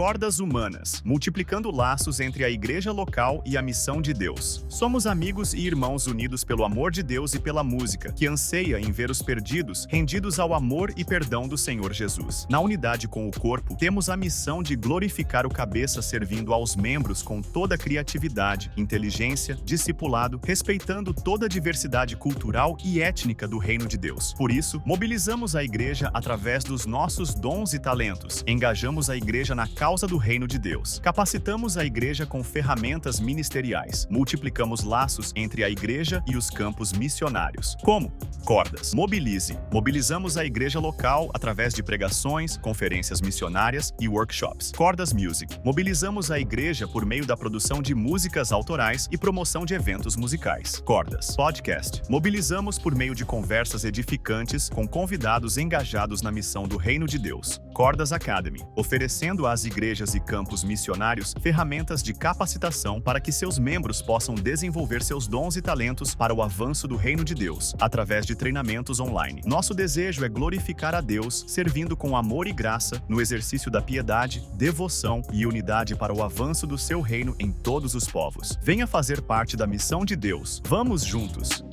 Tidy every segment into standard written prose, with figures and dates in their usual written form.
Cordas Humanas, multiplicando laços entre a igreja local e a missão de Deus. Somos amigos e irmãos unidos pelo amor de Deus e pela música, que anseia em ver os perdidos rendidos ao amor e perdão do Senhor Jesus. Na unidade com o corpo, temos a missão de glorificar o cabeça servindo aos membros com toda a criatividade, inteligência, discipulado, respeitando toda a diversidade cultural e étnica do reino de Deus. Por isso, mobilizamos a igreja através dos nossos dons e talentos. Engajamos a igreja na causa do reino de Deus. Capacitamos a igreja com ferramentas ministeriais. Multiplicamos laços entre a igreja e os campos missionários. Como? Cordas. Mobilize. Mobilizamos a igreja local através de pregações, conferências missionárias e workshops. Cordas Music. Mobilizamos a igreja por meio da produção de músicas autorais e promoção de eventos musicais. Cordas. Podcast. Mobilizamos por meio de conversas edificantes com convidados engajados na missão do reino de Deus. Cordas Academy. Oferecendo às igrejas e campos missionários ferramentas de capacitação para que seus membros possam desenvolver seus dons e talentos para o avanço do reino de Deus, através de treinamentos online. Nosso desejo é glorificar a Deus, servindo com amor e graça, no exercício da piedade, devoção e unidade para o avanço do seu reino em todos os povos. Venha fazer parte da missão de Deus. Vamos juntos!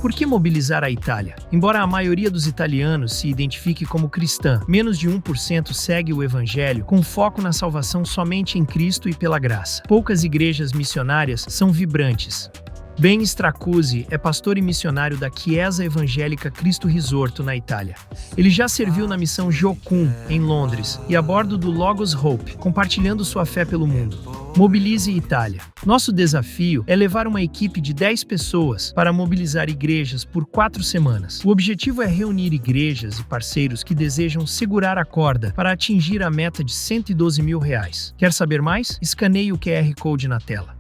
Por que mobilizar a Itália? Embora a maioria dos italianos se identifique como cristã, menos de 1% segue o Evangelho com foco na salvação somente em Cristo e pela graça. Poucas igrejas missionárias são vibrantes. Ben Stracuzzi é pastor e missionário da Chiesa Evangélica Cristo Risorto, na Itália. Ele já serviu na missão Jocum, em Londres, e a bordo do Logos Hope, compartilhando sua fé pelo mundo. Mobilize Itália. Nosso desafio é levar uma equipe de 10 pessoas para mobilizar igrejas por 4 semanas. O objetivo é reunir igrejas e parceiros que desejam segurar a corda para atingir a meta de R$112 mil. Quer saber mais? Escaneie o QR Code na tela.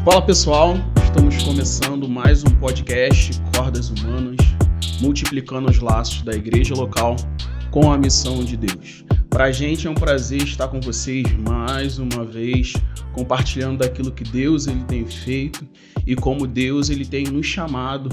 Fala pessoal, estamos começando mais um podcast Cordas Humanas, multiplicando os laços da igreja local com a missão de Deus. Para a gente é um prazer estar com vocês mais uma vez, compartilhando daquilo que Deus ele tem feito e como Deus ele tem nos chamado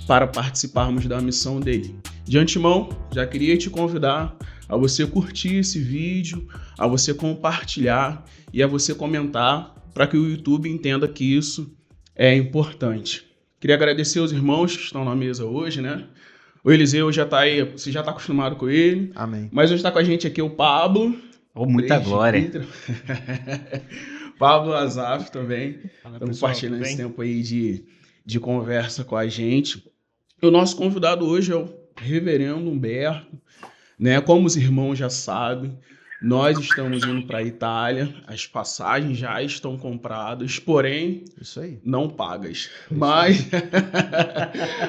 para participarmos da missão dele. De antemão, já queria te convidar a você curtir esse vídeo, a você compartilhar e a você comentar para que o YouTube entenda que isso é importante. Queria agradecer aos irmãos que estão na mesa hoje, né? O Eliseu já está aí, você já está acostumado com ele. Amém. Mas hoje está com a gente aqui o Pablo. Muita glória. Pablo Azaf também. Estamos compartilhando esse tempo aí de conversa com a gente. E o nosso convidado hoje é o Reverendo Humberto, né? Como os irmãos já sabem, nós estamos indo para a Itália, as passagens já estão compradas, porém, isso aí, não pagas. Mas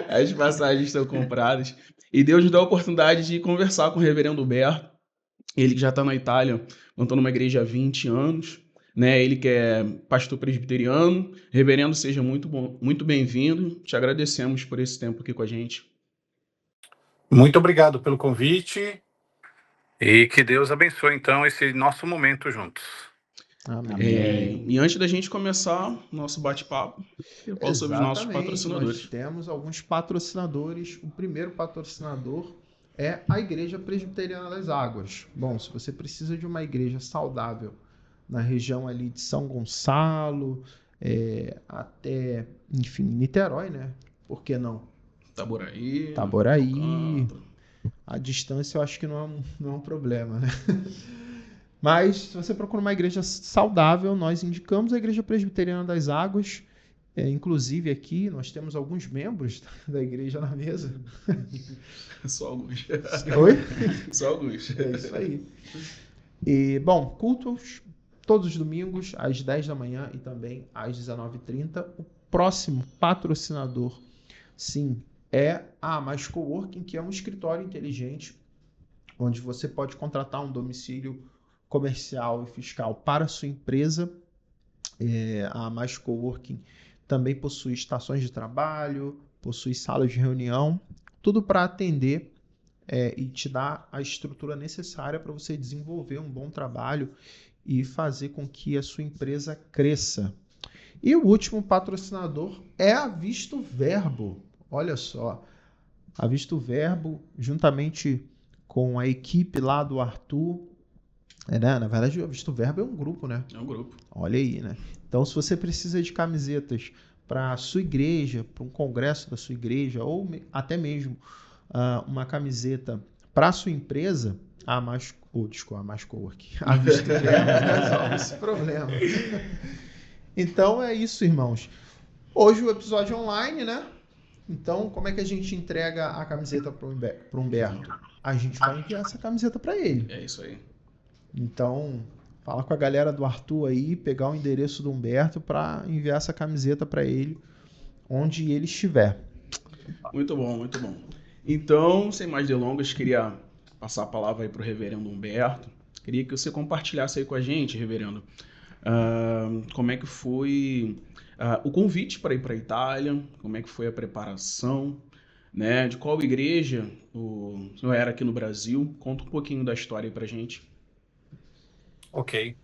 as passagens estão compradas. E Deus nos dá a oportunidade de conversar com o Reverendo Humberto. Ele que já está na Itália, montando uma igreja há 20 anos. Né? Ele que é pastor presbiteriano. Reverendo, seja muito bem-vindo. Te agradecemos por esse tempo aqui com a gente. Muito obrigado pelo convite. E que Deus abençoe, então, esse nosso momento juntos. Amém. E antes da gente começar nosso bate-papo, eu falo sobre os nossos patrocinadores. Nós temos alguns patrocinadores. O primeiro patrocinador é a Igreja Presbiteriana das Águas. Bom, se você precisa de uma igreja saudável na região ali de São Gonçalo, até, enfim, Niterói, né? Por que não? Taboraí. A distância eu acho que não é um problema, né? Mas se você procura uma igreja saudável, nós indicamos a Igreja Presbiteriana das Águas. Inclusive aqui nós temos alguns membros da igreja na mesa. Só alguns. Oi? Só alguns. É isso aí. E, bom, cultos todos os domingos às 10 da manhã e também às 19h30. O próximo patrocinador Sim, é a Mais Coworking, que é um escritório inteligente, onde você pode contratar um domicílio comercial e fiscal para a sua empresa. A Mais Coworking também possui estações de trabalho, possui salas de reunião, tudo para atender e te dar a estrutura necessária para você desenvolver um bom trabalho e fazer com que a sua empresa cresça. E o último patrocinador é a Visto Verbo. Olha só, a Visto Verbo, juntamente com a equipe lá do Arthur, né? Na verdade, a Visto Verbo é um grupo, né? É um grupo. Olha aí, né? Então, se você precisa de camisetas para a sua igreja, para um congresso da sua igreja, ou até mesmo uma camiseta para a sua empresa, a Mais Coworking, a Visto Verbo resolve esse problema. Então é isso, irmãos. Hoje o episódio é online, né? Então, como é que a gente entrega a camiseta para o Humberto? A gente vai enviar essa camiseta para ele. É isso aí. Então, fala com a galera do Arthur aí, pegar o endereço do Humberto para enviar essa camiseta para ele, onde ele estiver. Muito bom, muito bom. Então, sem mais delongas, queria passar a palavra aí para o reverendo Humberto. Queria que você compartilhasse aí com a gente, reverendo, como é que foi o convite para ir para a Itália, como é que foi a preparação, né? De qual igreja o senhor era aqui no Brasil. Conta um pouquinho da história aí para a gente. Ok.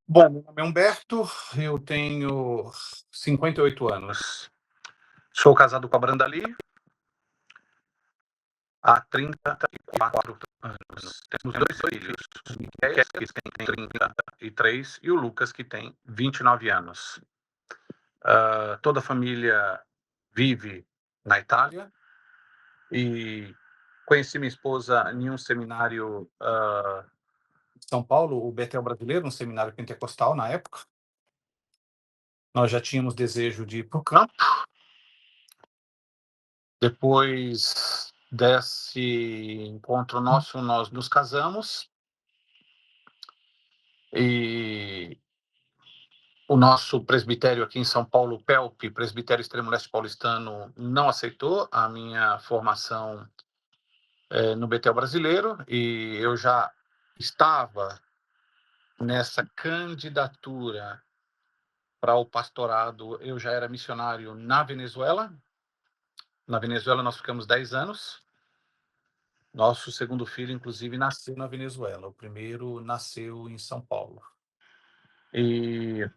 Bom, meu nome é Humberto, eu tenho 58 anos. Sou casado com a Brandali há 34 anos. Temos 2 filhos, o Miguel, que tem 33, e o Lucas, que tem 29 anos. Toda a família vive na Itália e conheci minha esposa em um seminário de São Paulo, o Betel Brasileiro, um seminário pentecostal na época. Nós já tínhamos desejo de ir para o campo. Depois desse encontro nosso, nós nos casamos e o nosso presbitério aqui em São Paulo, o PELP, Presbitério Extremo Leste Paulistano, não aceitou a minha formação no Betel Brasileiro, e eu já estava nessa candidatura para o pastorado. Eu já era missionário na Venezuela. Na Venezuela nós ficamos 10 anos. Nosso segundo filho, inclusive, nasceu na Venezuela. O primeiro nasceu em São Paulo. E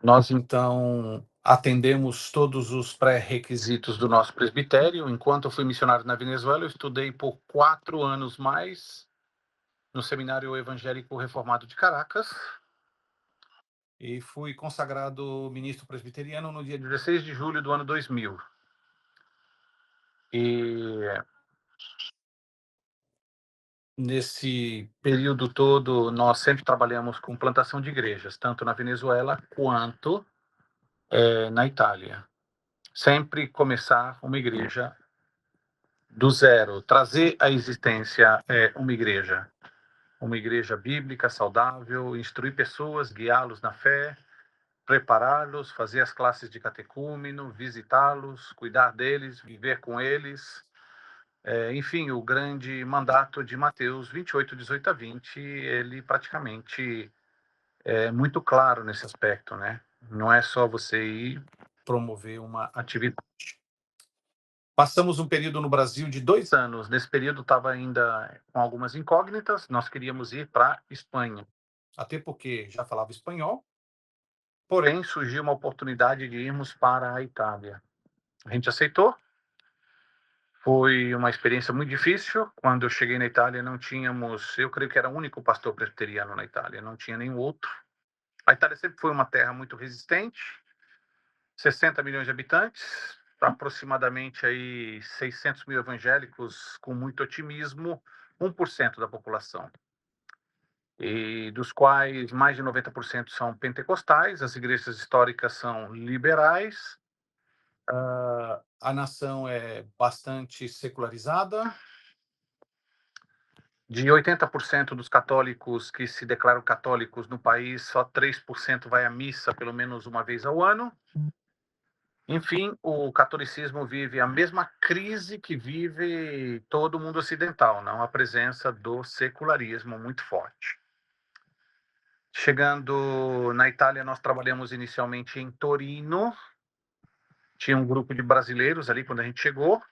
nós, então, atendemos todos os pré-requisitos do nosso presbitério. Enquanto eu fui missionário na Venezuela, eu estudei por 4 anos mais no Seminário Evangélico Reformado de Caracas e fui consagrado ministro presbiteriano no dia 16 de julho do ano 2000. E nesse período todo, nós sempre trabalhamos com plantação de igrejas, tanto na Venezuela quanto na Itália. Sempre começar uma igreja do zero, trazer à existência uma igreja bíblica, saudável, instruir pessoas, guiá-los na fé, prepará-los, fazer as classes de catecúmeno, visitá-los, cuidar deles, viver com eles. Enfim, o grande mandato de Mateus 28, 18 a 20, ele praticamente é muito claro nesse aspecto, né? Não é só você ir promover uma atividade. Passamos um período no Brasil de 2 anos. Nesse período estava ainda com algumas incógnitas. Nós queríamos ir para Espanha, até porque já falava espanhol. Porém, surgiu uma oportunidade de irmos para a Itália. A gente aceitou. Foi uma experiência muito difícil. Quando eu cheguei na Itália, não tínhamos... Eu creio que era o único pastor presbiteriano na Itália. Não tinha nenhum outro. A Itália sempre foi uma terra muito resistente. 60 milhões de habitantes, aproximadamente aí 600 mil evangélicos, com muito otimismo, 1% da população. E dos quais mais de 90% são pentecostais, as igrejas históricas são liberais, a nação é bastante secularizada. De 80% dos católicos que se declaram católicos no país, só 3% vai à missa pelo menos uma vez ao ano. Enfim, o catolicismo vive a mesma crise que vive todo o mundo ocidental, não? A presença do secularismo muito forte. Chegando na Itália, nós trabalhamos inicialmente em Torino. Tinha um grupo de brasileiros ali quando a gente chegou.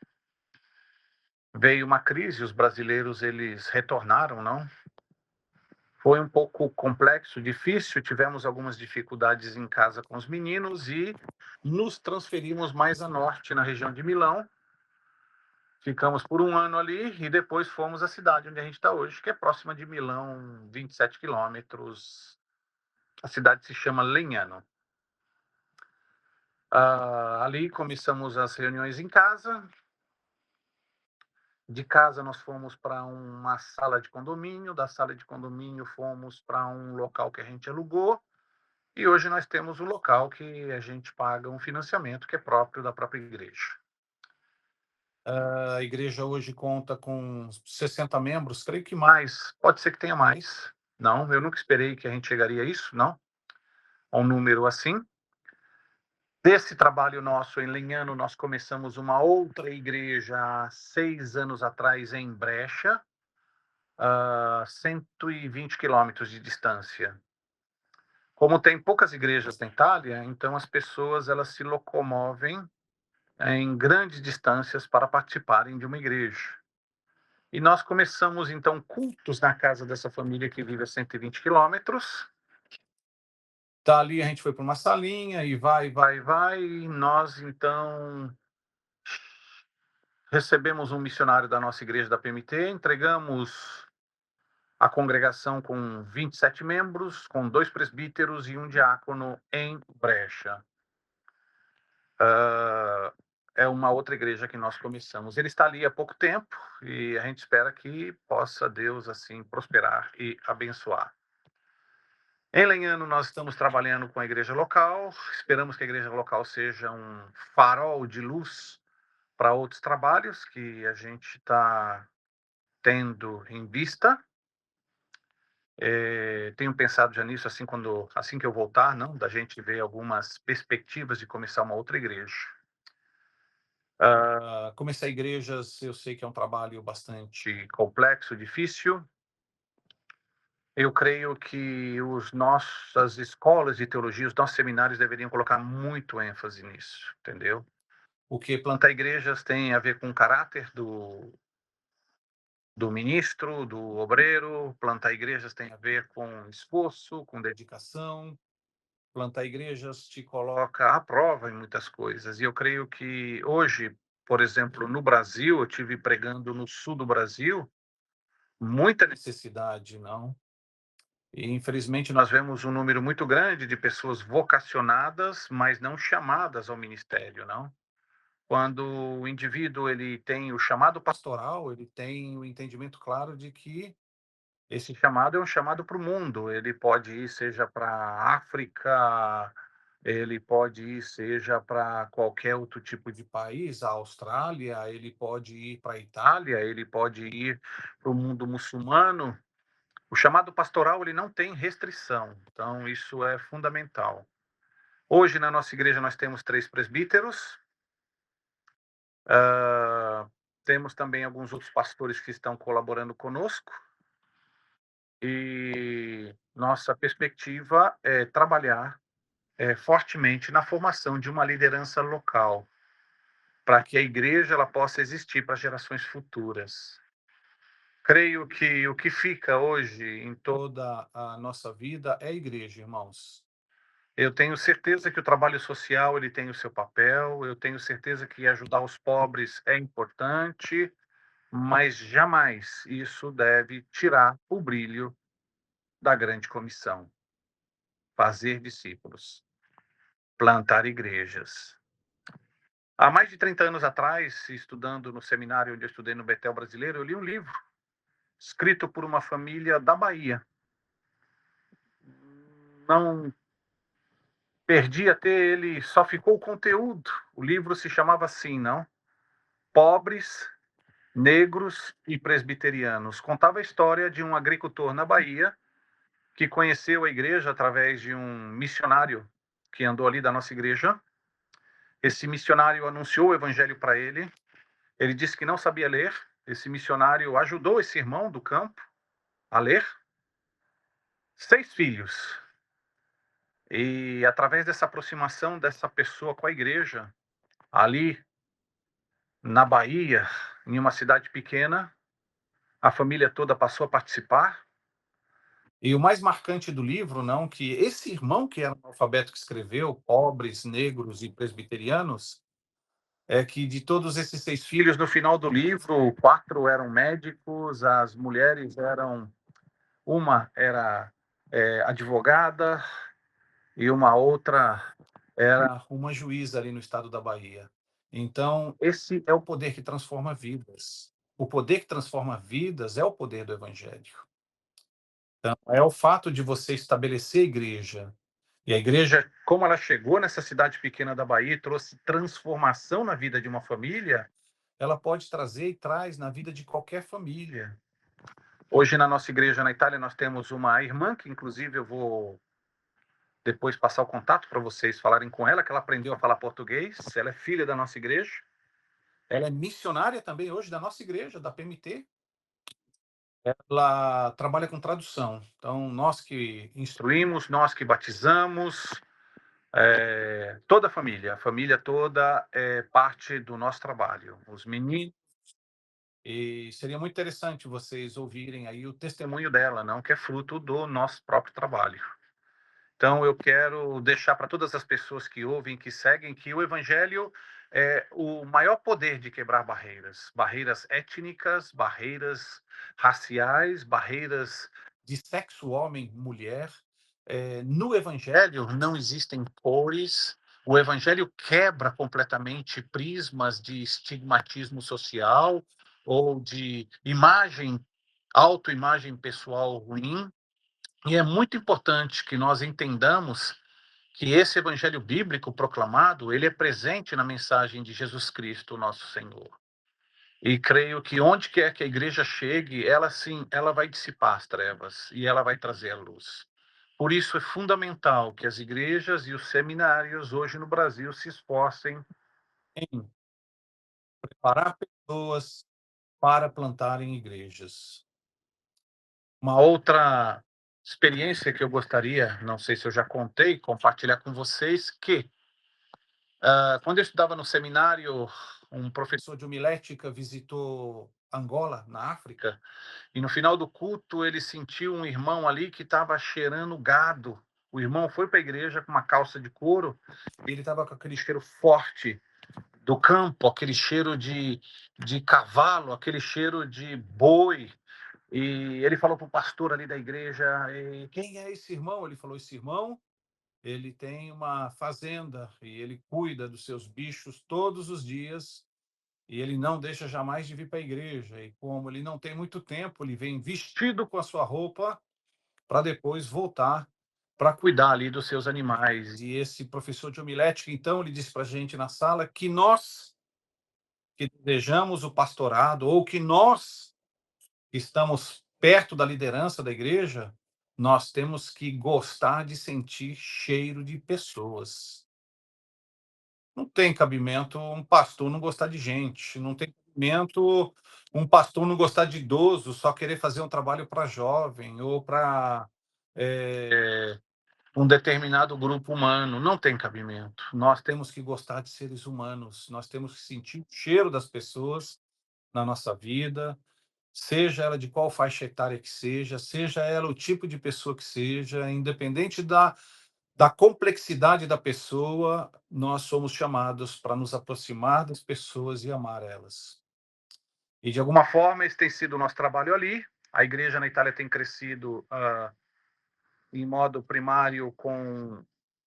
Veio uma crise, os brasileiros eles retornaram, não? Foi um pouco complexo, difícil, tivemos algumas dificuldades em casa com os meninos e nos transferimos mais a norte, na região de Milão. Ficamos por um ano ali e depois fomos à cidade onde a gente está hoje, que é próxima de Milão, 27 quilômetros. A cidade se chama Legnano. Ali começamos as reuniões em casa. De casa nós fomos para uma sala de condomínio, da sala de condomínio fomos para um local que a gente alugou, e hoje nós temos um local que a gente paga um financiamento que é próprio da própria igreja. A igreja hoje conta com 60 membros, creio que mais, pode ser que tenha mais. Não, eu nunca esperei que a gente chegaria a isso, não, a um número assim. Desse trabalho nosso em Legnano, nós começamos uma outra igreja há 6 anos atrás em Brescia, a 120 quilômetros de distância. Como tem poucas igrejas na Itália, então as pessoas elas se locomovem em grandes distâncias para participarem de uma igreja. E nós começamos então cultos na casa dessa família que vive a 120 quilômetros. Dali a gente foi para uma salinha e vai. E nós então recebemos um missionário da nossa igreja da PMT, entregamos a congregação com 27 membros, com 2 presbíteros e um diácono em Brescia. É uma outra igreja que nós começamos. Ele está ali há pouco tempo e a gente espera que possa Deus assim prosperar e abençoar. Em Legnano nós estamos trabalhando com a igreja local, esperamos que a igreja local seja um farol de luz para outros trabalhos que a gente está tendo em vista. Tenho pensado já nisso assim que eu voltar, não, da gente ver algumas perspectivas de começar uma outra igreja. Começar igrejas, eu sei que é um trabalho bastante complexo, difícil. Eu creio que as nossas escolas de teologia, os nossos seminários deveriam colocar muito ênfase nisso, entendeu? Porque plantar igrejas tem a ver com o caráter do ministro, do obreiro, plantar igrejas tem a ver com esforço, com dedicação. Plantar igrejas te coloca à prova em muitas coisas. E eu creio que hoje, por exemplo, no Brasil, eu tive pregando no sul do Brasil, muita necessidade, não? E infelizmente nós vemos um número muito grande de pessoas vocacionadas, mas não chamadas ao ministério, não? Quando o indivíduo ele tem o chamado pastoral, ele tem o entendimento claro de que esse chamado é um chamado para o mundo. Ele pode ir seja para a África, ele pode ir seja para qualquer outro tipo de país, a Austrália, ele pode ir para a Itália, ele pode ir para o mundo muçulmano. O chamado pastoral ele não tem restrição, então isso é fundamental. Hoje na nossa igreja nós temos 3 presbíteros, temos também alguns outros pastores que estão colaborando conosco, e nossa perspectiva é trabalhar fortemente na formação de uma liderança local, para que a igreja ela possa existir para gerações futuras. Creio que o que fica hoje em toda a nossa vida é a igreja, irmãos. Eu tenho certeza que o trabalho social ele tem o seu papel, eu tenho certeza que ajudar os pobres é importante, mas jamais isso deve tirar o brilho da grande comissão: fazer discípulos, plantar igrejas. Há mais de 30 anos atrás, estudando no seminário onde eu estudei no Betel Brasileiro, eu li um livro escrito por uma família da Bahia. Não perdi até ele, só ficou o conteúdo. O livro se chamava assim, não? Pobres, Negros e Presbiterianos. Contava a história de um agricultor na Bahia que conheceu a igreja através de um missionário que andou ali da nossa igreja. Esse missionário anunciou o evangelho para ele. Ele disse que não sabia ler. Esse missionário ajudou esse irmão do campo a ler. 6 filhos. E através dessa aproximação dessa pessoa com a igreja, ali na Bahia, em uma cidade pequena, a família toda passou a participar. E o mais marcante do livro, não, que esse irmão que era analfabeto que escreveu, pobres, negros e presbiterianos, é que de todos esses 6 filhos, no final do livro, 4 eram médicos, as mulheres eram, uma era advogada e uma outra era uma juíza ali no estado da Bahia. Então, esse é o poder que transforma vidas. O poder que transforma vidas é o poder do evangelho. Então, é o fato de você estabelecer a igreja. E a igreja, como ela chegou nessa cidade pequena da Bahia e trouxe transformação na vida de uma família, ela pode trazer e traz na vida de qualquer família. Hoje, na nossa igreja na Itália, nós temos uma irmã, que inclusive eu vou depois passar o contato para vocês falarem com ela, que ela aprendeu a falar português. Ela é filha da nossa igreja. Ela é missionária também hoje da nossa igreja, da PMT. Ela trabalha com tradução. Então, nós que instruímos, nós que batizamos, toda a família toda é parte do nosso trabalho. Os meninos. E seria muito interessante vocês ouvirem aí o testemunho dela, não, que é fruto do nosso próprio trabalho. Então, eu quero deixar para todas as pessoas que ouvem, que seguem, que o evangelho é o maior poder de quebrar barreiras. Barreiras étnicas, barreiras raciais, barreiras de sexo homem-mulher. No evangelho não existem cores. O evangelho quebra completamente prismas de estigmatismo social ou de imagem, autoimagem pessoal ruim. E é muito importante que nós entendamos que esse evangelho bíblico proclamado, ele é presente na mensagem de Jesus Cristo, nosso Senhor. E creio que onde quer que a igreja chegue, ela sim, ela vai dissipar as trevas e ela vai trazer a luz. Por isso é fundamental que as igrejas e os seminários hoje no Brasil se esforcem em preparar pessoas para plantarem igrejas. Uma outra experiência que eu gostaria, não sei se eu já contei, compartilhar com vocês, que quando eu estudava no seminário, um professor de homilética visitou Angola, na África, e no final do culto ele sentiu um irmão ali que estava cheirando gado. O irmão foi para a igreja com uma calça de couro, e ele estava com aquele cheiro forte do campo, aquele cheiro de cavalo, aquele cheiro de boi. E ele falou para o pastor ali da igreja, quem é esse irmão? Ele falou, esse irmão, ele tem uma fazenda e ele cuida dos seus bichos todos os dias e ele não deixa jamais de vir para a igreja. E como ele não tem muito tempo, ele vem vestido com a sua roupa para depois voltar para cuidar ali dos seus animais. E esse professor de homilética, então, ele disse para a gente na sala que nós que desejamos o pastorado ou que nós que estamos perto da liderança da igreja, nós temos que gostar de sentir cheiro de pessoas. Não tem cabimento um pastor não gostar de gente, não tem cabimento um pastor não gostar de idoso, só querer fazer um trabalho para jovem ou para um determinado grupo humano. Não tem cabimento. Nós temos que gostar de seres humanos, nós temos que sentir o cheiro das pessoas na nossa vida, seja ela de qual faixa etária que seja ela o tipo de pessoa que seja, independente da complexidade da pessoa, nós somos chamados para nos aproximar das pessoas e amar elas. E de alguma forma esse tem sido o nosso trabalho ali. A igreja na Itália tem crescido em modo primário com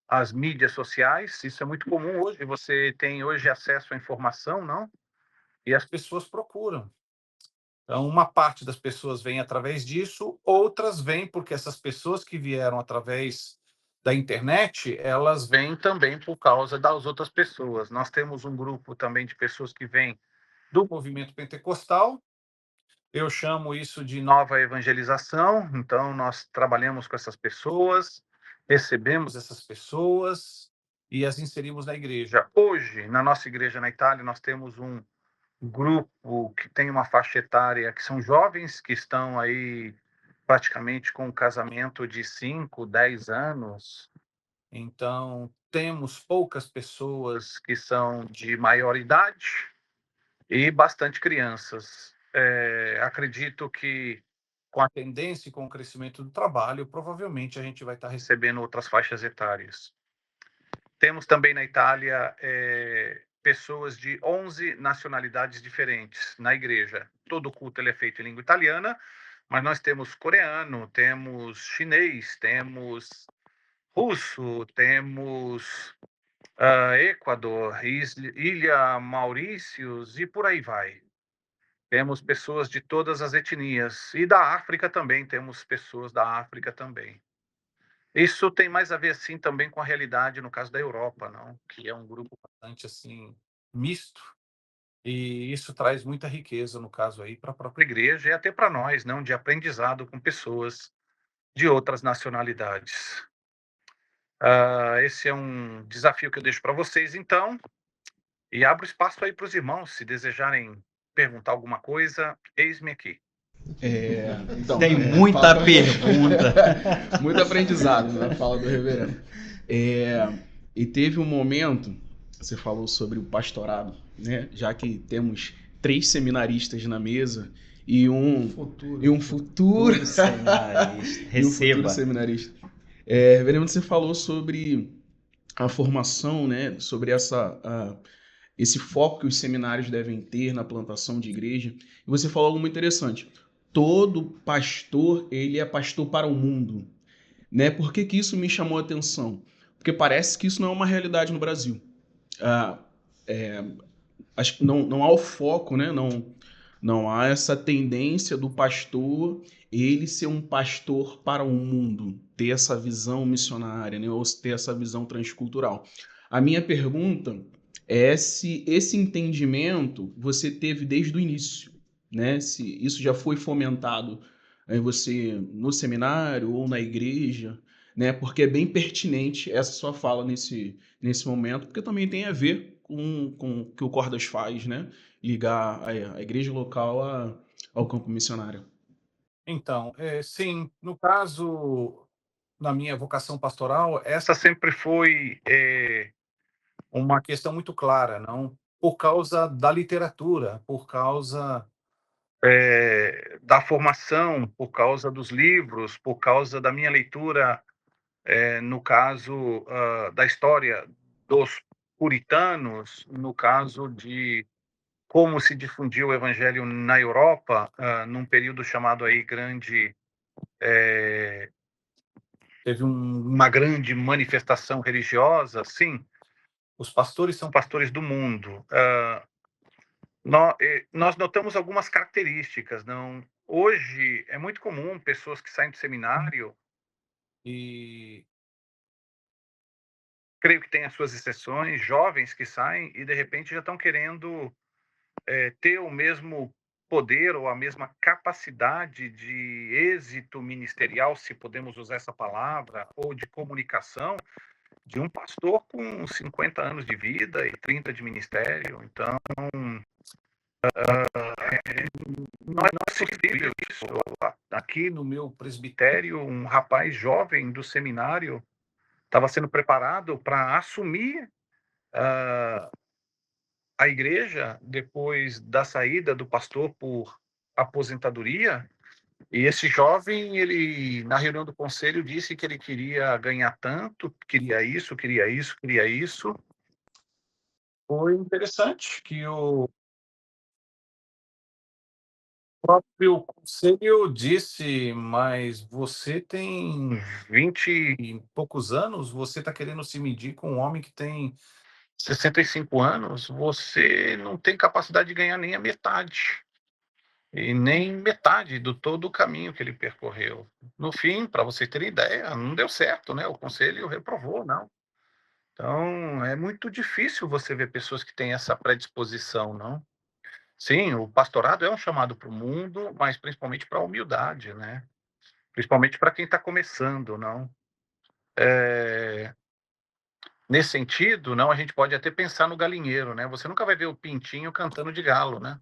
as mídias sociais. Isso é muito comum hoje. Você tem hoje acesso à informação, não? E as pessoas procuram. Então, uma parte das pessoas vem através disso, outras vêm porque essas pessoas que vieram através da internet, elas vêm também por causa das outras pessoas. Nós temos um grupo também de pessoas que vêm do movimento pentecostal. Eu chamo isso de nova evangelização. Então, nós trabalhamos com essas pessoas, recebemos essas pessoas e as inserimos na igreja. Hoje, na nossa igreja na Itália, nós temos um grupo que tem uma faixa etária que são jovens que estão aí praticamente com um casamento de 5, 10 anos. Então, temos poucas pessoas que são de maior idade e bastante crianças. Acredito que com a tendência e com o crescimento do trabalho, provavelmente a gente vai estar recebendo outras faixas etárias. Temos também na Itália pessoas de 11 nacionalidades diferentes na igreja. Todo o culto ele é feito em língua italiana, mas nós temos coreano, temos chinês, temos russo, temos Equador, Ilha Maurícios e por aí vai. Temos pessoas de todas as etnias. E da África também, temos pessoas da África também. Isso tem mais a ver, assim, também com a realidade, no caso da Europa, não? Que é um grupo bastante, assim, misto. E isso traz muita riqueza, no caso aí, para a própria igreja e até para nós, não? De aprendizado com pessoas de outras nacionalidades. Esse é um desafio que eu deixo para vocês, então. E abro espaço aí para os irmãos, se desejarem perguntar alguma coisa, eis-me aqui. Então, Tem muita pergunta. Muito aprendizado na fala do reverendo. E teve um momento, você falou sobre o pastorado, né? Já que temos 3 seminaristas na mesa e um futuro Seminarista. Receba. seminarista. Reverendo, você falou sobre a formação, né? Sobre esse foco que os seminários devem ter na plantação de igreja. E você falou algo muito interessante. Todo pastor, ele é pastor para o mundo, né? Por que que isso me chamou a atenção? Porque parece que isso não é uma realidade no Brasil. Acho que não há o foco, né? Não há essa tendência do pastor ele ser um pastor para o mundo, ter essa visão missionária, né? Ou ter essa visão transcultural. A minha pergunta é se esse entendimento você teve desde o início, né? Se isso já foi fomentado em você no seminário ou na igreja, né? Porque é bem pertinente essa sua fala nesse momento, porque também tem a ver com o que o Cordas faz, né? Ligar a igreja local ao campo missionário. Então, sim, no caso, na minha vocação pastoral, essa sempre foi uma questão muito clara, não? Por causa da literatura, por causa da formação, por causa dos livros, por causa da minha leitura, no caso da história dos puritanos, no caso de como se difundiu o evangelho na Europa, num período chamado aí grande, teve uma grande manifestação religiosa, sim, os pastores são pastores do mundo. Nós notamos algumas características, não? Hoje é muito comum pessoas que saem do seminário e creio que tem as suas exceções, jovens que saem e de repente já estão querendo ter o mesmo poder ou a mesma capacidade de êxito ministerial, se podemos usar essa palavra, ou de comunicação, de um pastor com 50 anos de vida e 30 de ministério. Então, não é possível isso. Aqui no meu presbitério, um rapaz jovem do seminário estava sendo preparado para assumir a igreja depois da saída do pastor por aposentadoria. E esse jovem, ele na reunião do conselho disse que ele queria ganhar tanto, queria isso, queria isso, queria isso. Foi interessante que o próprio conselho disse: mas você tem 20 e poucos anos, você está querendo se medir com um homem que tem 65 anos, você não tem capacidade de ganhar nem a metade. E nem metade do todo o caminho que ele percorreu. No fim, para vocês terem ideia, não deu certo, né? O conselho reprovou, não. Então, é muito difícil você ver pessoas que têm essa predisposição, não? Sim, o pastorado é um chamado para o mundo, mas principalmente para a humildade, né? Principalmente para quem está começando, não? nesse sentido, não, a gente pode até pensar no galinheiro, né? Você nunca vai ver o pintinho cantando de galo, né?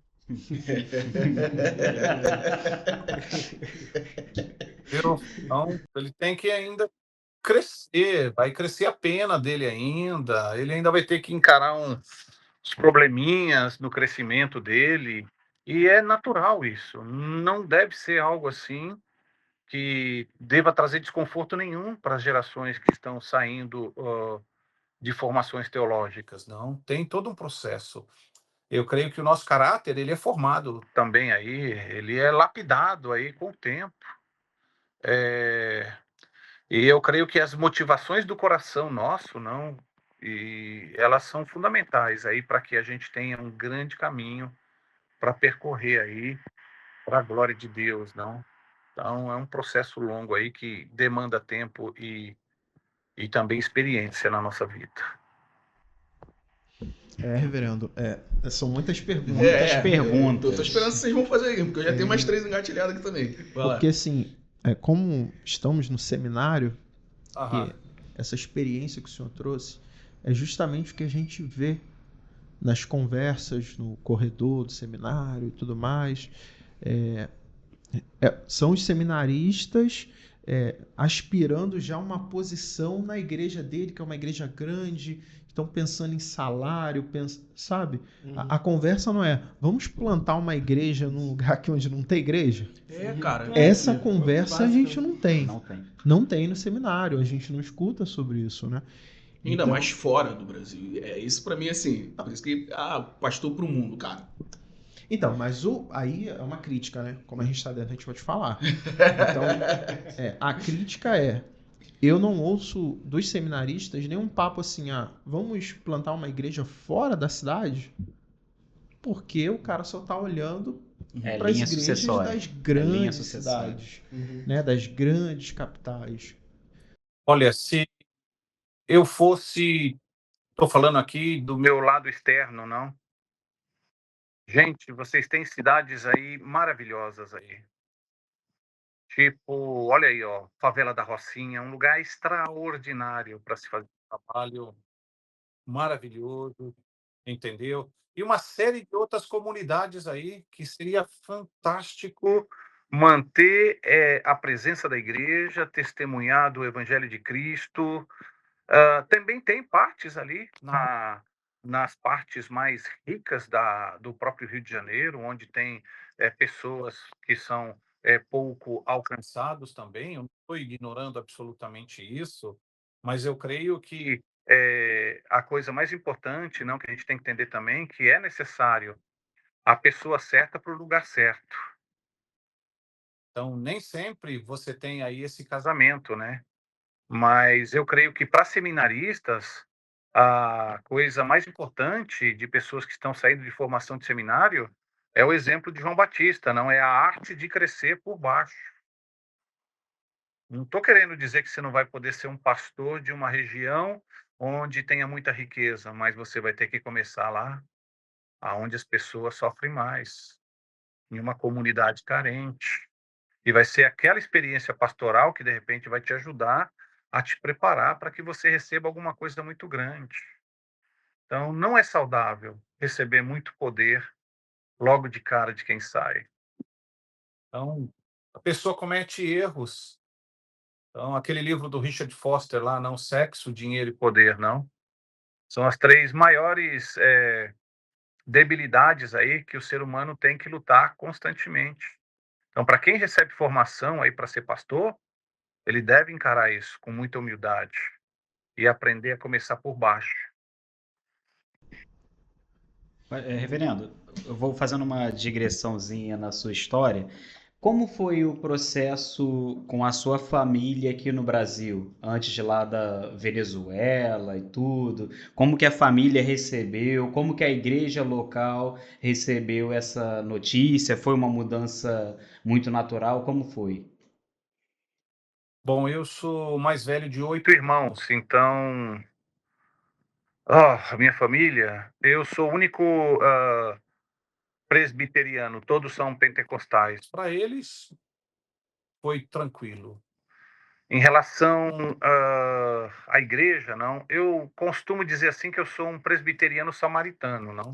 Então, ele tem que ainda crescer, vai crescer a pena dele ainda, ele ainda vai ter que encarar uns probleminhas no crescimento dele, e é natural isso, não deve ser algo assim que deva trazer desconforto nenhum para as gerações que estão saindo de formações teológicas, não, tem todo um processo. Eu creio que o nosso caráter, ele é formado também aí, ele é lapidado aí com o tempo. Eh, e eu creio que as motivações do coração nosso, não, e elas são fundamentais aí para que a gente tenha um grande caminho para percorrer aí, para a glória de Deus, não. Então é um processo longo aí que demanda tempo e também experiência na nossa vida. Reverendo, são muitas perguntas. Muitas perguntas. Eu tô esperando que vocês vão fazer aí, porque eu já tenho mais 3 engatilhadas aqui também. Vai lá. Porque assim, como estamos no seminário, Aham. e essa experiência que o senhor trouxe é justamente o que a gente vê nas conversas no corredor do seminário e tudo mais. São os seminaristas aspirando já a uma posição na igreja dele, que é uma igreja grande, estão pensando em salário, sabe? A conversa não é, vamos plantar uma igreja num lugar aqui onde não tem igreja? Cara. Essa conversa a gente não tem. Não tem. Não tem no seminário, a gente não escuta sobre isso, né? Ainda Então, mais fora do Brasil. Isso pra mim, assim, por isso que, pastor pro mundo, cara. Então, mas aí é uma crítica, né? Como a gente está dentro, a gente pode falar. Então, a crítica eu não ouço dos seminaristas nenhum papo assim, vamos plantar uma igreja fora da cidade, porque o cara só está olhando para as linha igrejas sucessória. das linha grandes sucessória. cidades, né? Das grandes capitais. Olha, se eu fosse, estou falando aqui do meu lado externo, não? Gente, vocês têm cidades aí maravilhosas aí. Tipo, olha aí, ó, Favela da Rocinha, um lugar extraordinário para se fazer um trabalho maravilhoso, entendeu? E uma série de outras comunidades aí que seria fantástico manter a presença da igreja, testemunhar do Evangelho de Cristo. Também tem partes ali nas partes mais ricas do próprio Rio de Janeiro, onde tem pessoas que são pouco alcançados também. Eu não estou ignorando absolutamente isso, mas eu creio que a coisa mais importante, não, que a gente tem que entender também, que é necessário a pessoa certa para o lugar certo. Então, nem sempre você tem aí esse casamento, né? Mas eu creio que para seminaristas, a coisa mais importante de pessoas que estão saindo de formação de seminário é o exemplo de João Batista, não é a arte de crescer por baixo. Não estou querendo dizer que você não vai poder ser um pastor de uma região onde tenha muita riqueza, mas você vai ter que começar lá, aonde as pessoas sofrem mais, em uma comunidade carente. E vai ser aquela experiência pastoral que, de repente, vai te ajudar a te preparar para que você receba alguma coisa muito grande. Então, não é saudável receber muito poder logo de cara de quem sai. Então, a pessoa comete erros. Então, aquele livro do Richard Foster lá, não, Sexo, Dinheiro e Poder, não. São as 3 maiores debilidades aí que o ser humano tem que lutar constantemente. Então, para quem recebe formação aí para ser pastor, ele deve encarar isso com muita humildade e aprender a começar por baixo. Reverendo, eu vou fazendo uma digressãozinha na sua história. Como foi o processo com a sua família aqui no Brasil, antes de lá da Venezuela e tudo? Como que a família recebeu? Como que a igreja local recebeu essa notícia? Foi uma mudança muito natural? Como foi? Bom, eu sou o mais velho de 8 irmãos, então, a minha família, eu sou o único presbiteriano, todos são pentecostais. Para eles foi tranquilo. Em relação à igreja, não, eu costumo dizer assim que eu sou um presbiteriano samaritano, não?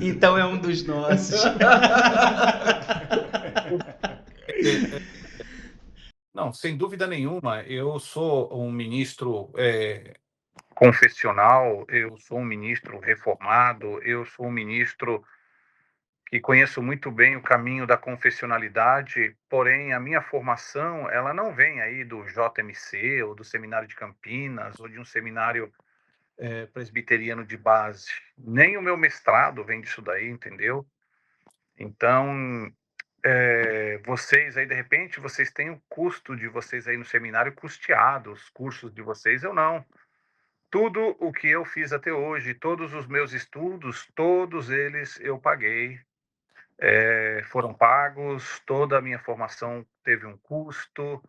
Então é um dos nossos. Não, sem dúvida nenhuma, eu sou um ministro confessional, eu sou um ministro reformado, eu sou um ministro que conheço muito bem o caminho da confessionalidade, porém a minha formação, ela não vem aí do JMC ou do Seminário de Campinas ou de um seminário presbiteriano de base. Nem o meu mestrado vem disso daí, entendeu? Então, vocês aí, de repente, vocês têm o custo de vocês aí no seminário custeado, os cursos de vocês, eu não. Tudo o que eu fiz até hoje, todos os meus estudos, todos eles eu paguei, foram pagos, toda a minha formação teve um custo,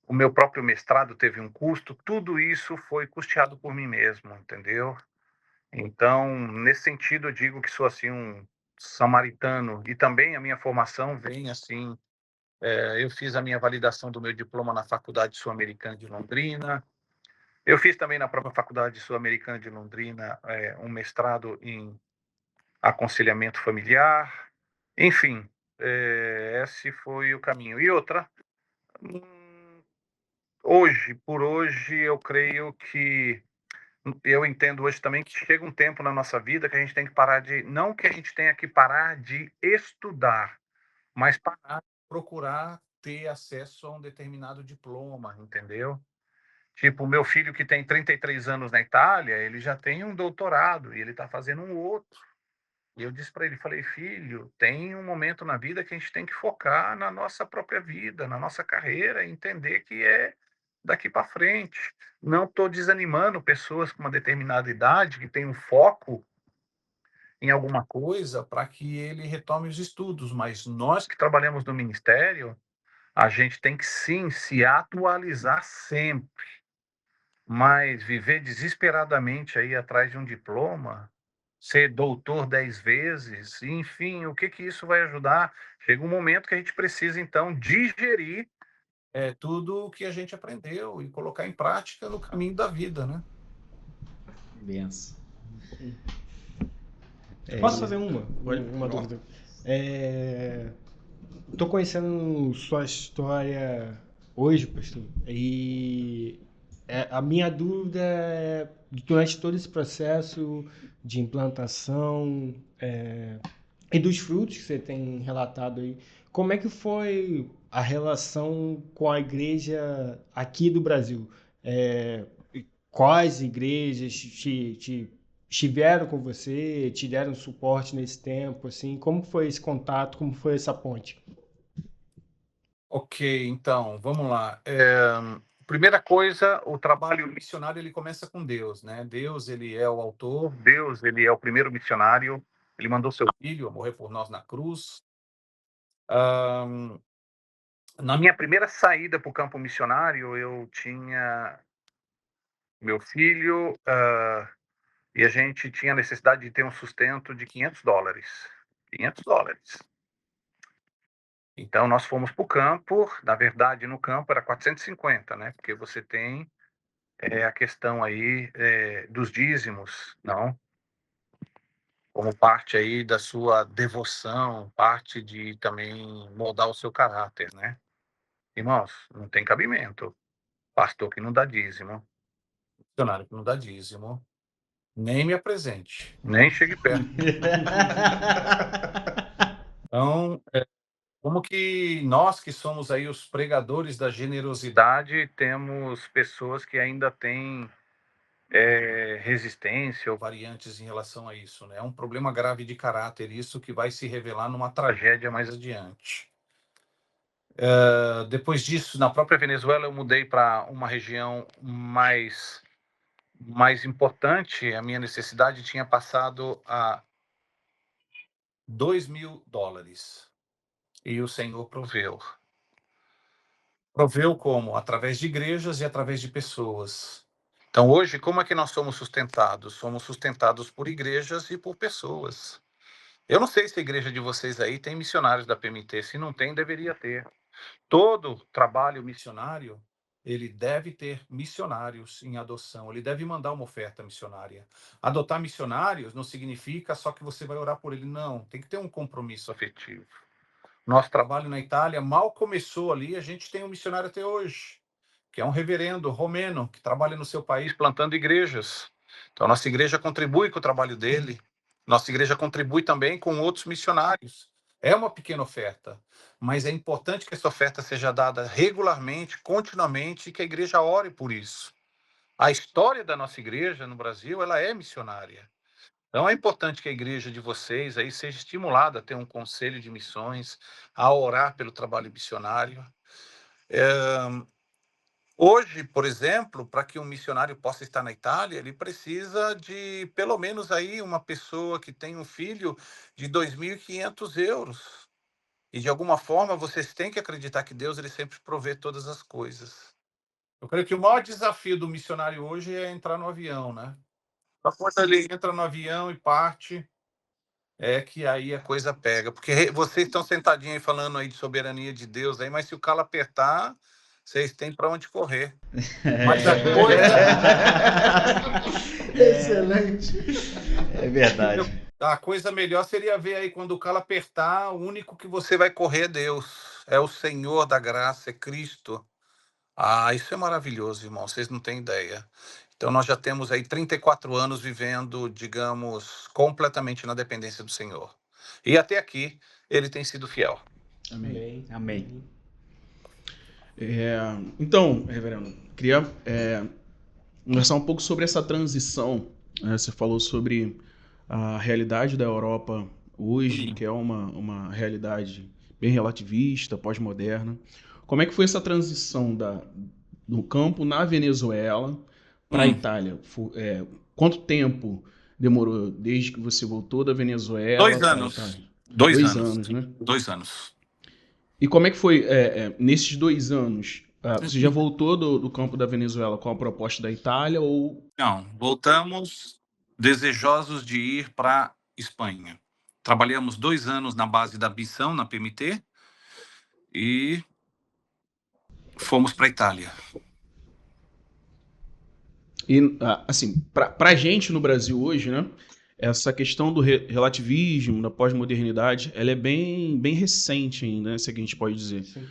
o meu próprio mestrado teve um custo, tudo isso foi custeado por mim mesmo, entendeu? Então, nesse sentido, eu digo que sou assim um samaritano e também a minha formação vem assim, eu fiz a minha validação do meu diploma na Faculdade Sul-Americana de Londrina, eu fiz também na própria Faculdade Sul-Americana de Londrina um mestrado em aconselhamento familiar, enfim, esse foi o caminho. E outra, hoje, por hoje, eu creio que eu entendo hoje também que chega um tempo na nossa vida que a gente tem que parar de, não que a gente tenha que parar de estudar, mas parar de procurar ter acesso a um determinado diploma, entendeu? Tipo, o meu filho que tem 33 anos na Itália, ele já tem um doutorado e ele está fazendo um outro. E eu disse para ele, falei, filho, tem um momento na vida que a gente tem que focar na nossa própria vida, na nossa carreira, e entender que é daqui para frente. Não estou desanimando pessoas com uma determinada idade que têm um foco em alguma coisa para que ele retome os estudos, mas nós que trabalhamos no ministério, a gente tem que sim se atualizar sempre, mas viver desesperadamente aí atrás de um diploma, ser doutor 10 vezes, enfim, o que que isso vai ajudar? Chega um momento que a gente precisa, então, digerir tudo o que a gente aprendeu e colocar em prática no caminho da vida, né? Benção. Posso fazer uma dúvida? Estou conhecendo sua história hoje, pastor, e a minha dúvida é, durante todo esse processo de implantação e dos frutos que você tem relatado aí, como é que foi a relação com a igreja aqui do Brasil? Quais igrejas te estiveram com você, te deram suporte nesse tempo, assim? Como foi esse contato, como foi essa ponte? Ok, então, vamos lá. Primeira coisa, o trabalho missionário ele começa com Deus, né? Deus ele é o autor, Deus ele é o primeiro missionário. Ele mandou seu filho a morrer por nós na cruz. Na minha primeira saída para o campo missionário, eu tinha meu filho e a gente tinha necessidade de ter um sustento de $500. $500. Então, nós fomos para o campo, na verdade, no campo era 450, né? Porque você tem a questão aí dos dízimos, não? Como parte aí da sua devoção, parte de também moldar o seu caráter, né? Irmãos, não tem cabimento. Pastor que não dá dízimo, missionário que não dá dízimo, nem me apresente, nem chegue perto. Então, como que nós que somos aí os pregadores da generosidade, temos pessoas que ainda têm resistência ou variantes em relação a isso, né? É um problema grave de caráter, isso que vai se revelar numa tragédia mais adiante. Depois disso, na própria Venezuela, eu mudei para uma região mais importante. A minha necessidade tinha passado a $2.000 e o Senhor proveu. Proveu como? Através de igrejas e através de pessoas. Então, hoje, como é que nós somos sustentados? Somos sustentados por igrejas e por pessoas. Eu não sei se a igreja de vocês aí tem missionários da PMT. Se não tem, deveria ter. Todo trabalho missionário, ele deve ter missionários em adoção, ele deve mandar uma oferta missionária. Adotar missionários não significa só que você vai orar por ele, não, tem que ter um compromisso afetivo. Nosso trabalho na Itália mal começou ali, a gente tem um missionário até hoje, que é um reverendo romeno, que trabalha no seu país plantando igrejas. Então, nossa igreja contribui com o trabalho dele, nossa igreja contribui também com outros missionários. É uma pequena oferta, mas é importante que essa oferta seja dada regularmente, continuamente, e que a igreja ore por isso. A história da nossa igreja no Brasil, ela é missionária. Então é importante que a igreja de vocês aí seja estimulada a ter um conselho de missões, a orar pelo trabalho missionário. Hoje, por exemplo, para que um missionário possa estar na Itália, ele precisa de pelo menos aí uma pessoa que tem um filho de 2.500 euros. E de alguma forma vocês têm que acreditar que Deus ele sempre provê todas as coisas. Eu creio que o maior desafio do missionário hoje é entrar no avião, né? Só quando ele entra no avião e parte, é que aí a coisa pega. Porque vocês estão sentadinhos aí falando aí de soberania de Deus, aí, mas se o calo apertar, vocês têm para onde correr. Mas a coisa, Excelente. É verdade. a coisa melhor seria ver aí quando o calo apertar, o único que você vai correr é Deus. É o Senhor da graça, é Cristo. Ah, isso é maravilhoso, irmão. Vocês não têm ideia. Então, nós já temos aí 34 anos vivendo, digamos, completamente na dependência do Senhor. E até aqui, ele tem sido fiel. Amém. Amém. Então, reverendo, queria conversar um pouco sobre essa transição. Né? Você falou sobre a realidade da Europa hoje, que é uma realidade bem relativista, pós-moderna. Como é que foi essa transição do campo na Venezuela para a Itália? Quanto tempo demorou desde que você voltou da Venezuela 2 para a anos. Itália? 2 anos. né? 2 anos. E como é que foi nesses 2 anos? Você já voltou do campo da Venezuela com a proposta da Itália ou... Não, voltamos desejosos de ir para Espanha. Trabalhamos 2 anos na base da Missão, na PMT, e fomos para a Itália. E, assim, para a gente no Brasil hoje, né? Essa questão do relativismo, da pós-modernidade, ela é bem recente ainda, né? Se é que a gente pode dizer. Sim.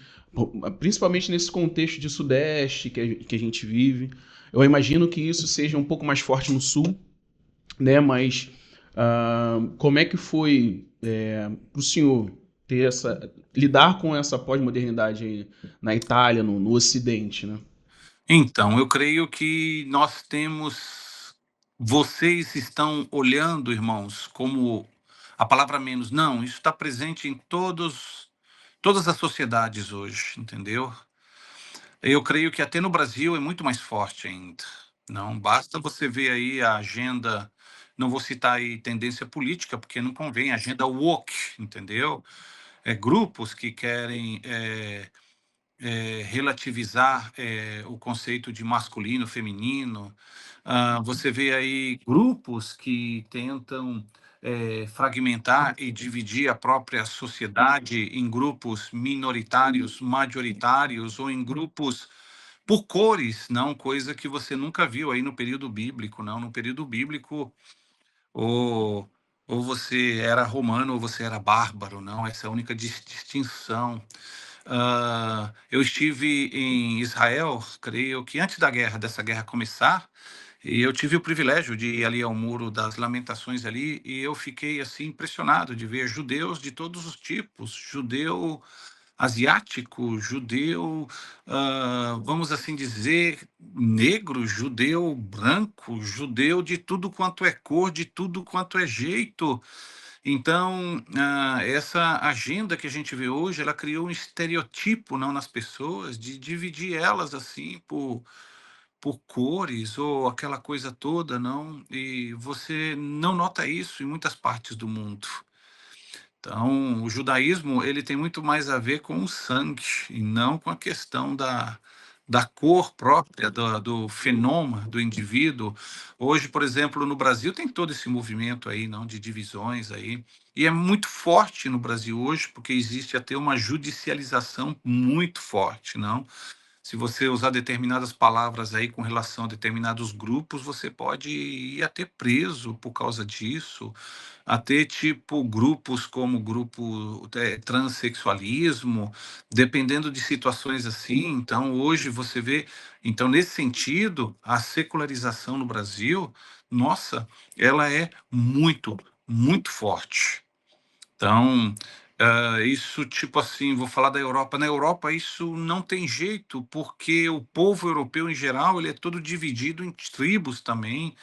Principalmente nesse contexto de Sudeste que a gente vive. Eu imagino que isso seja um pouco mais forte no Sul, né? Mas como é que foi para o senhor lidar com essa pós-modernidade aí na Itália, no Ocidente, né? Então, eu creio que nós temos. Vocês estão olhando, irmãos, como a palavra menos. Não, isso está presente em todas as sociedades hoje, entendeu? Eu creio que até no Brasil é muito mais forte ainda. Não basta você ver aí a agenda. Não vou citar aí tendência política, porque não convém, a agenda woke, entendeu? Grupos que querem relativizar o conceito de masculino, feminino. Você vê aí grupos que tentam fragmentar e dividir a própria sociedade em grupos minoritários, majoritários ou em grupos por cores, não, coisa que você nunca viu aí no período bíblico, não. No período bíblico, ou, ou você era romano ou você era bárbaro, não. Essa é a única distinção. Eu estive em Israel, creio que antes dessa guerra começar, e eu tive o privilégio de ir ali ao Muro das Lamentações ali, e eu fiquei assim impressionado de ver judeus de todos os tipos, judeu asiático, judeu, vamos assim dizer, negro, judeu branco, judeu de tudo quanto é cor, de tudo quanto é jeito. Então, essa agenda que a gente vê hoje, ela criou um estereotipo não nas pessoas de dividir elas assim por cores ou aquela coisa toda, não? E você não nota isso em muitas partes do mundo. Então, o judaísmo ele tem muito mais a ver com o sangue e não com a questão da cor própria, do fenômeno do indivíduo. Hoje, por exemplo, no Brasil tem todo esse movimento aí, não, de divisões aí, e é muito forte no Brasil hoje, porque existe até uma judicialização muito forte, não? Se você usar determinadas palavras aí com relação a determinados grupos, você pode ir até preso por causa disso, até tipo grupos como grupo transexualismo, dependendo de situações assim. Então, hoje você vê, então nesse sentido, a secularização no Brasil, nossa, ela é muito, muito forte. Então, isso, tipo assim, vou falar da Europa. Na Europa, isso não tem jeito, porque o povo europeu, em geral, ele é todo dividido em tribos também,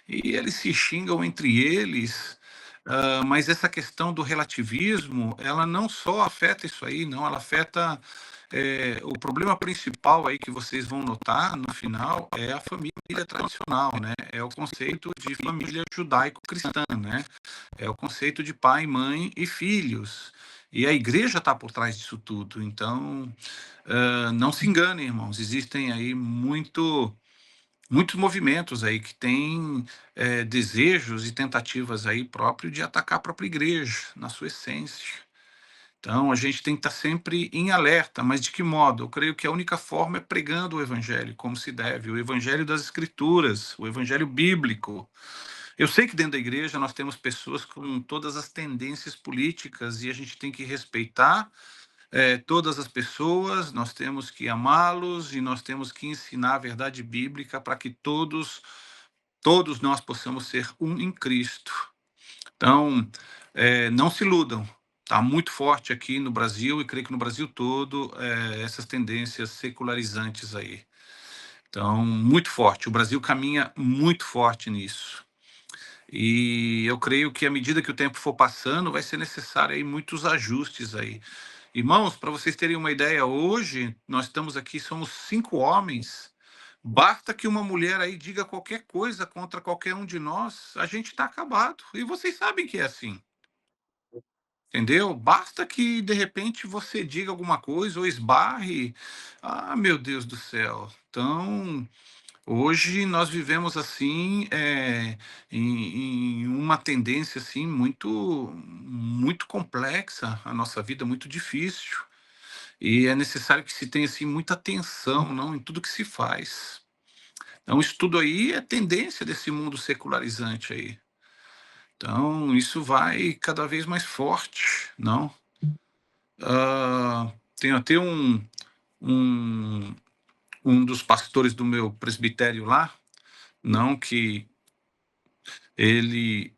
e eles se xingam entre eles. Mas essa questão do relativismo, ela não só afeta isso aí, não, ela afeta. O problema principal aí que vocês vão notar no final é a família tradicional, né? É o conceito de família judaico-cristã, né? É o conceito de pai, mãe e filhos. E a igreja está por trás disso tudo. Então, não se enganem, irmãos. Existem aí muitos movimentos aí que têm desejos e tentativas aí próprio de atacar a própria igreja, na sua essência. Então, a gente tem que estar sempre em alerta, mas de que modo? Eu creio que a única forma é pregando o evangelho, como se deve, o evangelho das escrituras, o evangelho bíblico. Eu sei que dentro da igreja nós temos pessoas com todas as tendências políticas e a gente tem que respeitar todas as pessoas, nós temos que amá-los e nós temos que ensinar a verdade bíblica para que todos nós possamos ser um em Cristo. Então, não se iludam. Está muito forte aqui no Brasil e creio que no Brasil todo essas tendências secularizantes aí. Então, muito forte. O Brasil caminha muito forte nisso. E eu creio que à medida que o tempo for passando, vai ser necessário aí muitos ajustes aí. Irmãos, para vocês terem uma ideia, hoje nós estamos aqui, somos 5 homens. Basta que uma mulher aí diga qualquer coisa contra qualquer um de nós, a gente está acabado. E vocês sabem que é assim, entendeu? Basta que de repente você diga alguma coisa ou esbarre. Ah, meu Deus do céu. Então, hoje nós vivemos assim, em uma tendência assim muito complexa, a nossa vida é muito difícil e é necessário que se tenha assim muita atenção, não, em tudo que se faz. Então isso tudo aí é tendência desse mundo secularizante aí. Então isso vai cada vez mais forte, não? Tem até um um dos pastores do meu presbitério lá, não, que ele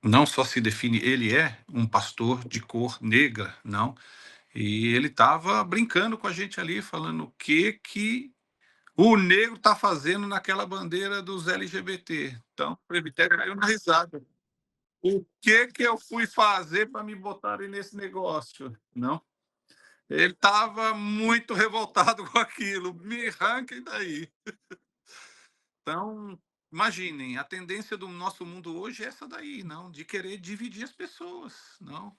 não só se define, ele é um pastor de cor negra, não? E ele estava brincando com a gente ali, falando o que o negro está fazendo naquela bandeira dos LGBT. Então, o presbitério caiu na risada. O que eu fui fazer para me botarem nesse negócio? Não? Ele estava muito revoltado com aquilo. Me arranquem daí. Então, imaginem, a tendência do nosso mundo hoje é essa daí, não, de querer dividir as pessoas, não.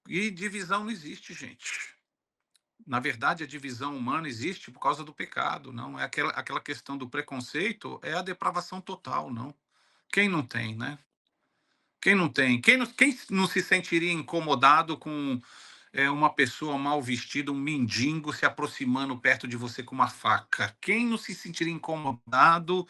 E divisão não existe, gente. Na verdade, a divisão humana existe por causa do pecado, não é aquela questão do preconceito, é a depravação total, não. Quem não tem, né? Quem não tem? Quem não se sentiria incomodado com uma pessoa mal vestida, um mendigo se aproximando perto de você com uma faca? Quem não se sentiria incomodado?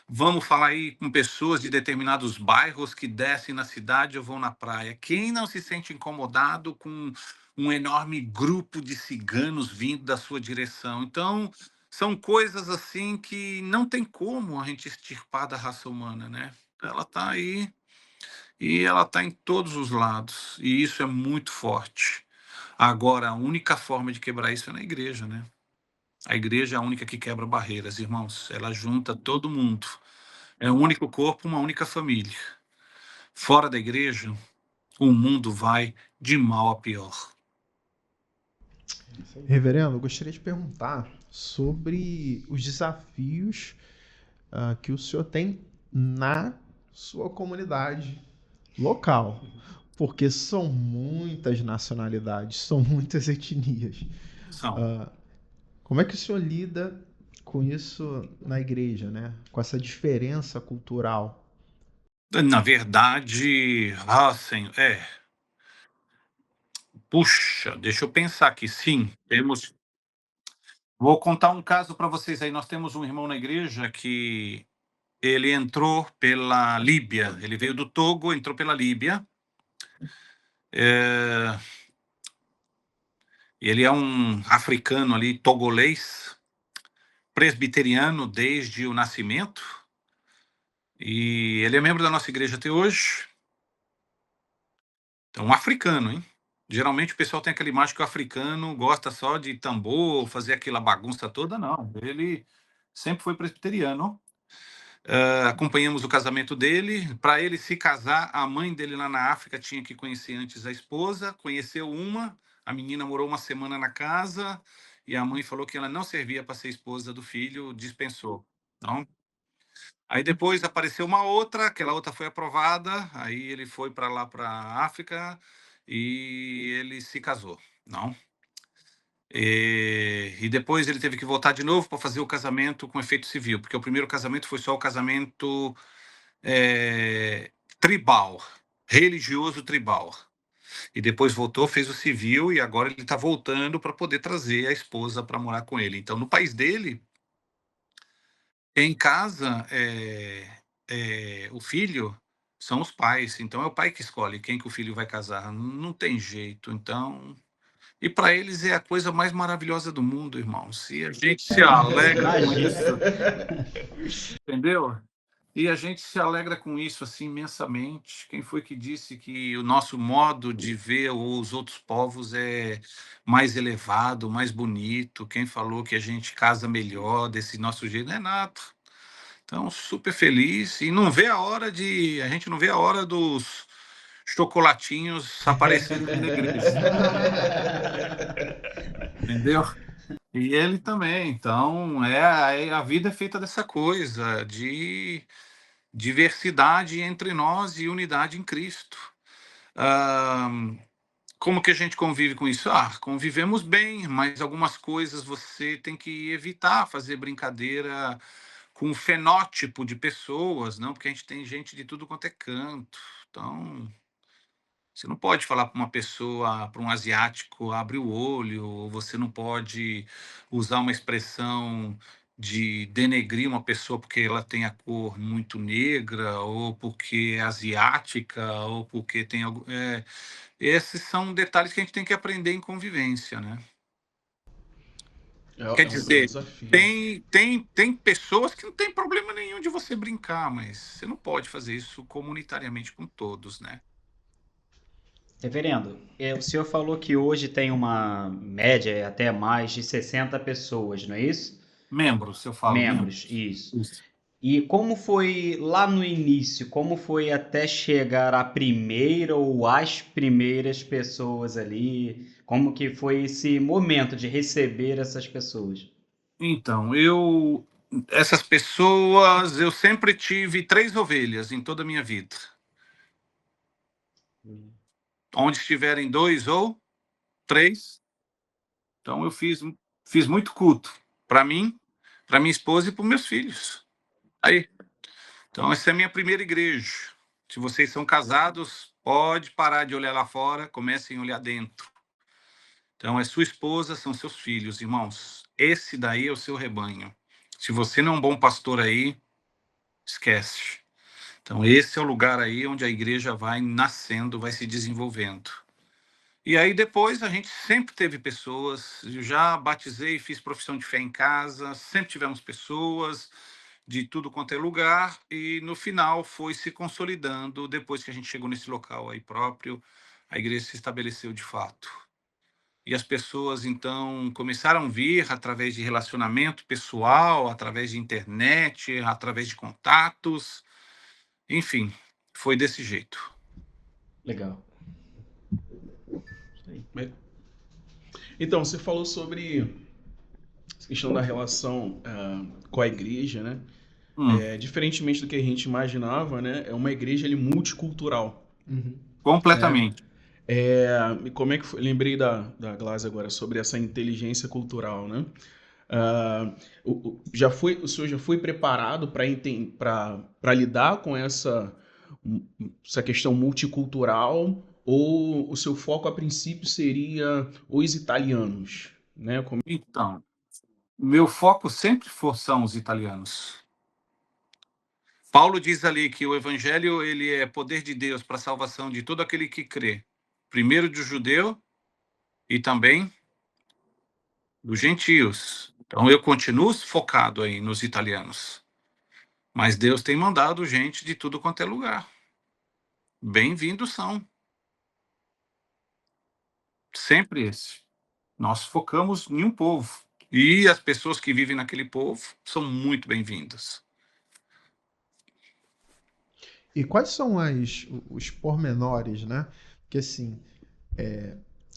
Vamos falar aí com pessoas de determinados bairros que descem na cidade ou vão na praia. Quem não se sente incomodado com um enorme grupo de ciganos vindo da sua direção? Então, são coisas assim que não tem como a gente extirpar da raça humana, né? Ela está aí e ela está em todos os lados, e isso é muito forte. Agora, a única forma de quebrar isso é na igreja, né? A igreja é a única que quebra barreiras, irmãos. Ela junta todo mundo. É um único corpo, uma única família. Fora da igreja, o mundo vai de mal a pior. Reverendo, eu gostaria de perguntar sobre os desafios que o senhor tem na sua comunidade local, porque são muitas nacionalidades, são muitas etnias. São. Como é que o senhor lida com isso na igreja, né? Com essa diferença cultural? Na verdade, Senhor, puxa, deixa eu pensar aqui. Sim, temos. Vou contar um caso para vocês aí. Nós temos um irmão na igreja que ele entrou pela Líbia. Ele veio do Togo, entrou pela Líbia. É, Ele é um africano ali, togolês, presbiteriano desde o nascimento. E ele é membro da nossa igreja até hoje. Então, um africano, hein? Geralmente o pessoal tem aquela imagem que o africano gosta só de tambor, fazer aquela bagunça toda. Não, ele sempre foi presbiteriano. Acompanhamos o casamento dele. Para ele se casar, a mãe dele lá na África tinha que conhecer antes a esposa. Conheceu uma, a menina morou uma semana na casa e a mãe falou que ela não servia para ser esposa do filho, dispensou. Então, aí depois apareceu uma outra, aquela outra foi aprovada, aí ele foi para lá, para a África, e ele se casou, não? E depois ele teve que voltar de novo para fazer o casamento com efeito civil, porque o primeiro casamento foi só o casamento tribal, religioso tribal. E depois voltou, fez o civil, e agora ele está voltando para poder trazer a esposa para morar com ele. Então, no país dele, em casa, o filho são os pais, então é o pai que escolhe quem que o filho vai casar, não tem jeito. Então, e para eles é a coisa mais maravilhosa do mundo, irmãos. E a gente se alegra com Imagina. isso, entendeu? E a gente se alegra com isso assim imensamente. Quem foi que disse que o nosso modo de ver os outros povos é mais elevado, mais bonito? Quem falou que a gente casa melhor desse nosso jeito? Não é nada. Então, super feliz e não vê a hora de. A gente não vê a hora dos chocolatinhos aparecendo aqui na igreja. Entendeu? E ele também. Então, a vida é feita dessa coisa, de diversidade entre nós e unidade em Cristo. Ah, como que a gente convive com isso? Convivemos bem, mas algumas coisas você tem que evitar fazer brincadeira com o fenótipo de pessoas, não, porque a gente tem gente de tudo quanto é canto. Então, você não pode falar para uma pessoa, para um asiático, abre o olho, ou você não pode usar uma expressão de denegrir uma pessoa porque ela tem a cor muito negra, ou porque é asiática, ou porque tem algo. Esses são detalhes que a gente tem que aprender em convivência, né? Quer É um dizer, desafio. tem pessoas que não tem problema nenhum de você brincar, mas você não pode fazer isso comunitariamente com todos, né? Reverendo, o senhor falou que hoje tem uma média até mais de 60 pessoas, não é isso? Membros, eu falo, Membros, isso. Isso. E como foi lá no início? Como foi até chegar a primeira ou as primeiras pessoas ali? Como que foi esse momento de receber essas pessoas? Então, essas pessoas, eu sempre tive 3 ovelhas em toda a minha vida. Onde estiverem 2 ou 3, então eu fiz muito culto para mim, para minha esposa e para os meus filhos. Aí, então essa é a minha primeira igreja. Se vocês são casados, pode parar de olhar lá fora, comecem a olhar dentro. Então, é sua esposa, são seus filhos, irmãos. Esse daí é o seu rebanho. Se você não é um bom pastor aí, esquece. Então, esse é o lugar aí onde a igreja vai nascendo, vai se desenvolvendo. E aí, depois, a gente sempre teve pessoas. Eu já batizei, fiz profissão de fé em casa, sempre tivemos pessoas de tudo quanto é lugar. E, no final, foi se consolidando. Depois que a gente chegou nesse local aí próprio, a igreja se estabeleceu de fato. E as pessoas, então, começaram a vir através de relacionamento pessoal, através de internet, através de contatos. Enfim, foi desse jeito. Legal. Então, você falou sobre essa questão da relação com a igreja, né? Diferentemente do que a gente imaginava, né? É uma igreja ali, multicultural. Completamente. E como é que foi? Lembrei da Glass agora sobre essa inteligência cultural, né? O senhor já foi preparado para lidar com essa questão multicultural? Ou o seu foco a princípio seria os italianos, né? Então, meu foco sempre são os italianos. Paulo diz ali que o evangelho ele é poder de Deus para a salvação de todo aquele que crê, primeiro do judeu e também dos gentios. Então eu continuo focado aí nos italianos. Mas Deus tem mandado gente de tudo quanto é lugar. Bem-vindos são. Sempre esse. Nós focamos em um povo. E as pessoas que vivem naquele povo são muito bem-vindas. E quais são os pormenores, né? Que assim,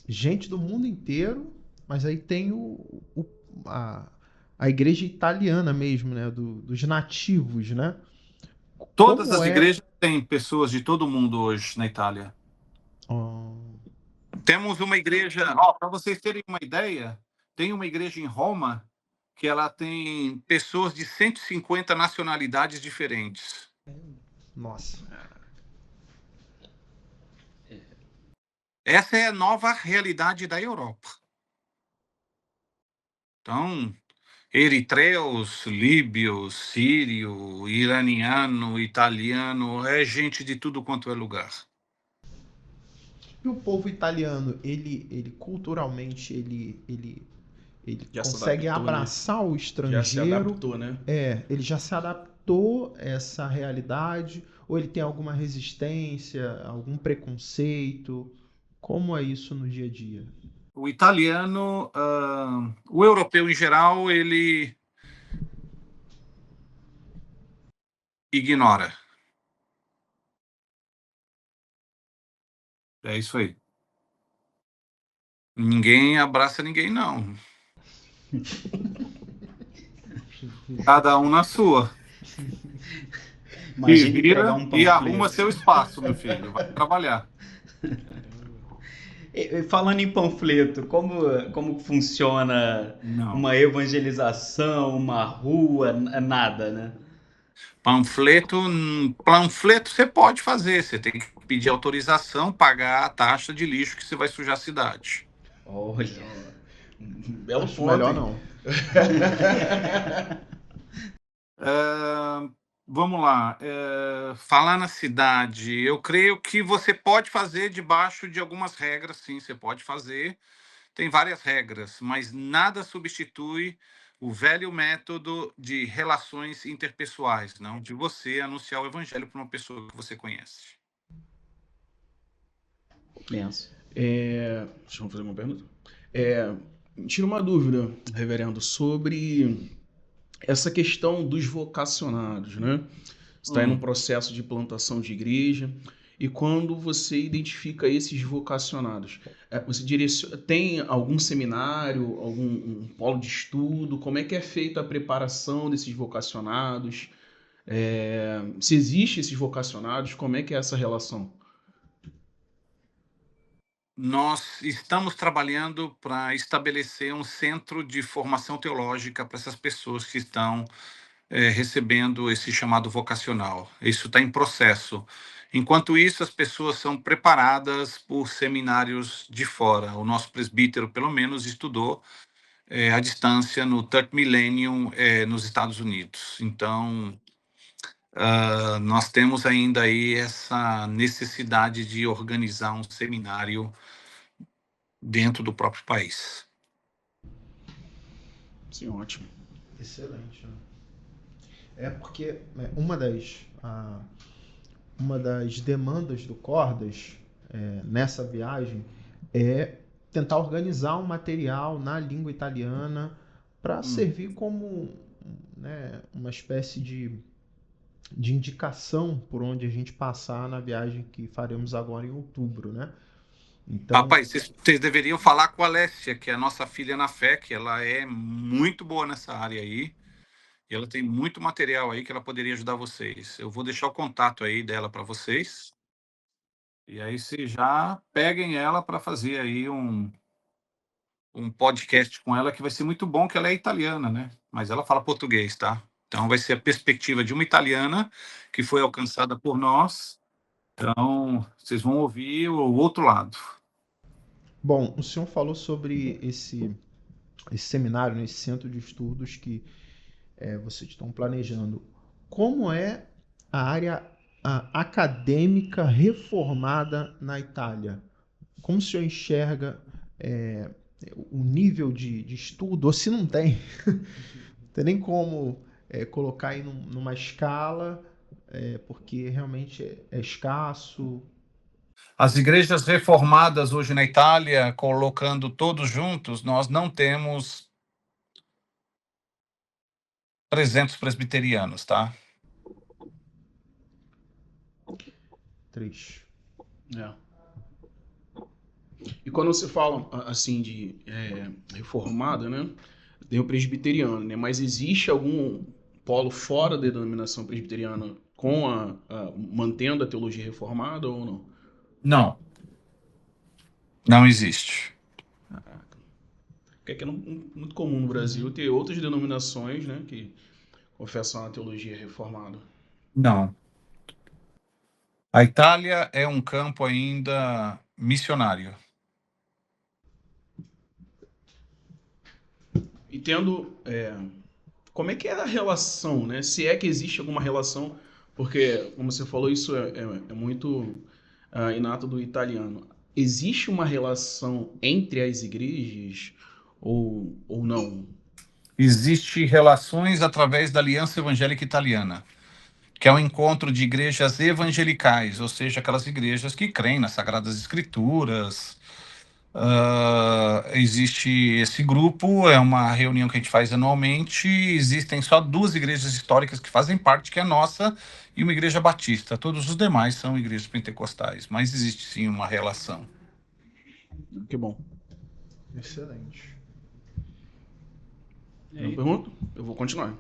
gente do mundo inteiro, mas aí tem a igreja italiana mesmo, né? Dos nativos, né? Todas Como as é. igrejas têm pessoas de todo mundo hoje na Itália. Oh, Temos uma igreja, para vocês terem uma ideia, tem uma igreja em Roma que ela tem pessoas de 150 nacionalidades diferentes. nossa. Essa é a nova realidade da Europa. Então, eritreus, líbios, sírio, iraniano, italiano, é gente de tudo quanto é lugar. E o povo italiano, ele culturalmente, ele Já se consegue adaptou, né? abraçar o Já se estrangeiro. adaptou, né? Ele já se adaptou a essa realidade? Ou ele tem alguma resistência, algum preconceito? Como é isso no dia a dia? O italiano, o europeu em geral, ele ignora. É isso aí. Ninguém abraça ninguém, não. Cada um na sua. Imagine E entregar vira um e arruma panfleto. seu espaço, meu filho. Vai trabalhar. Falando em panfleto, como funciona Não. uma evangelização, uma rua, nada, né? Panfleto você pode fazer. Você tem que pedir autorização, pagar a taxa de lixo que você vai sujar a cidade. Olha. Belo Acho ponto, melhor hein? não. Vamos lá. Falar na cidade. Eu creio que você pode fazer debaixo de algumas regras, sim, você pode fazer. Tem várias regras, mas nada substitui o velho método de relações interpessoais, não de você anunciar o evangelho para uma pessoa que você conhece. Penso. Deixa eu fazer uma pergunta. Tira uma dúvida, reverendo, sobre essa questão dos vocacionados, né? Você está em um processo de plantação de igreja, e quando você identifica esses vocacionados, você tem algum seminário, algum polo de estudo? Como é que é feita a preparação desses vocacionados? Se existe esses vocacionados, como é que é essa relação? Nós estamos trabalhando para estabelecer um centro de formação teológica para essas pessoas que estão recebendo esse chamado vocacional. Isso está em processo. Enquanto isso, as pessoas são preparadas por seminários de fora. O nosso presbítero, pelo menos, estudou à distância no Third Millennium nos Estados Unidos. Então, nós temos ainda aí essa necessidade de organizar um seminário dentro do próprio país. Sim, ótimo. Excelente. Né? Porque uma das demandas do Cordas nessa viagem é tentar organizar um material na língua italiana para servir como, né, uma espécie de indicação por onde a gente passar na viagem que faremos agora em outubro, né? Então, Papai, vocês deveriam falar com a Alessia, que é a nossa filha na fé, que ela é muito boa nessa área aí. E ela tem muito material aí que ela poderia ajudar vocês. Eu vou deixar o contato aí dela para vocês. E aí vocês já peguem ela para fazer aí um um podcast com ela que vai ser muito bom, que ela é italiana, né? Mas ela fala português, tá? Então vai ser a perspectiva de uma italiana que foi alcançada por nós. Então, vocês vão ouvir o outro lado. Bom, o senhor falou sobre esse seminário, né, esse centro de estudos que vocês estão planejando. Como é a área acadêmica reformada na Itália? Como o senhor enxerga o nível de estudo? Ou se não tem, não tem nem como colocar aí numa escala, porque realmente é escasso. As igrejas reformadas hoje na Itália, colocando todos juntos, nós não temos 300 presbiterianos, tá? 3. É. E quando você fala assim de reformada, né? Tem o presbiteriano, né? Mas existe algum polo fora da denominação presbiteriana mantendo a teologia reformada ou não? Não. Não existe. Porque é muito comum no Brasil ter outras denominações, né? Que confessam a teologia reformada. Não. A Itália é um campo ainda missionário. E tendo... como é que é a relação, né? Se é que existe alguma relação, porque, como você falou, isso é muito inato do italiano. Existe uma relação entre as igrejas ou não? Existe relações através da Aliança Evangélica Italiana, que é um encontro de igrejas evangelicais, ou seja, aquelas igrejas que creem nas Sagradas Escrituras. Existe esse grupo, é uma reunião que a gente faz anualmente. Existem só 2 igrejas históricas que fazem parte, que é a nossa e uma igreja batista. Todos os demais são igrejas pentecostais, mas existe sim uma relação. Que bom. Excelente. Não pergunto? Eu vou continuar.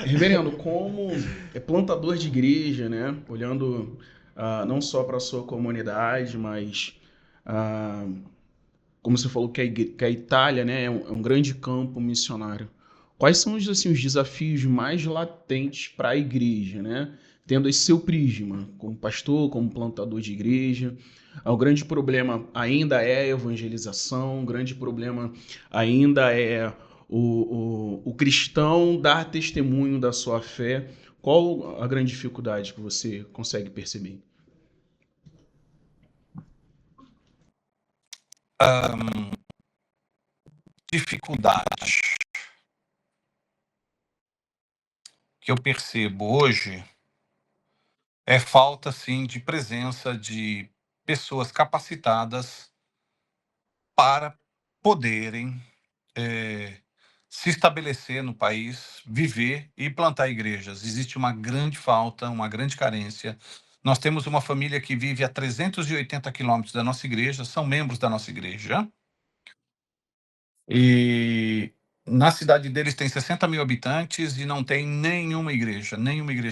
Reverendo, como plantador de igreja, né? Olhando não só para a sua comunidade, mas como você falou que a Itália, né, é um grande campo missionário. Quais são os desafios mais latentes para a igreja, né? Tendo esse seu prisma, como pastor, como plantador de igreja. O grande problema ainda é a evangelização, o grande problema ainda é o cristão dar testemunho da sua fé. Qual a grande dificuldade que você consegue perceber? Dificuldade que eu percebo hoje é falta, sim, de presença de pessoas capacitadas para poderem se estabelecer no país, viver e plantar igrejas. Existe uma grande falta, uma grande carência. Nós temos uma família que vive a 380 quilômetros da nossa igreja, são membros da nossa igreja. E na cidade deles tem 60 mil habitantes e não tem nenhuma igreja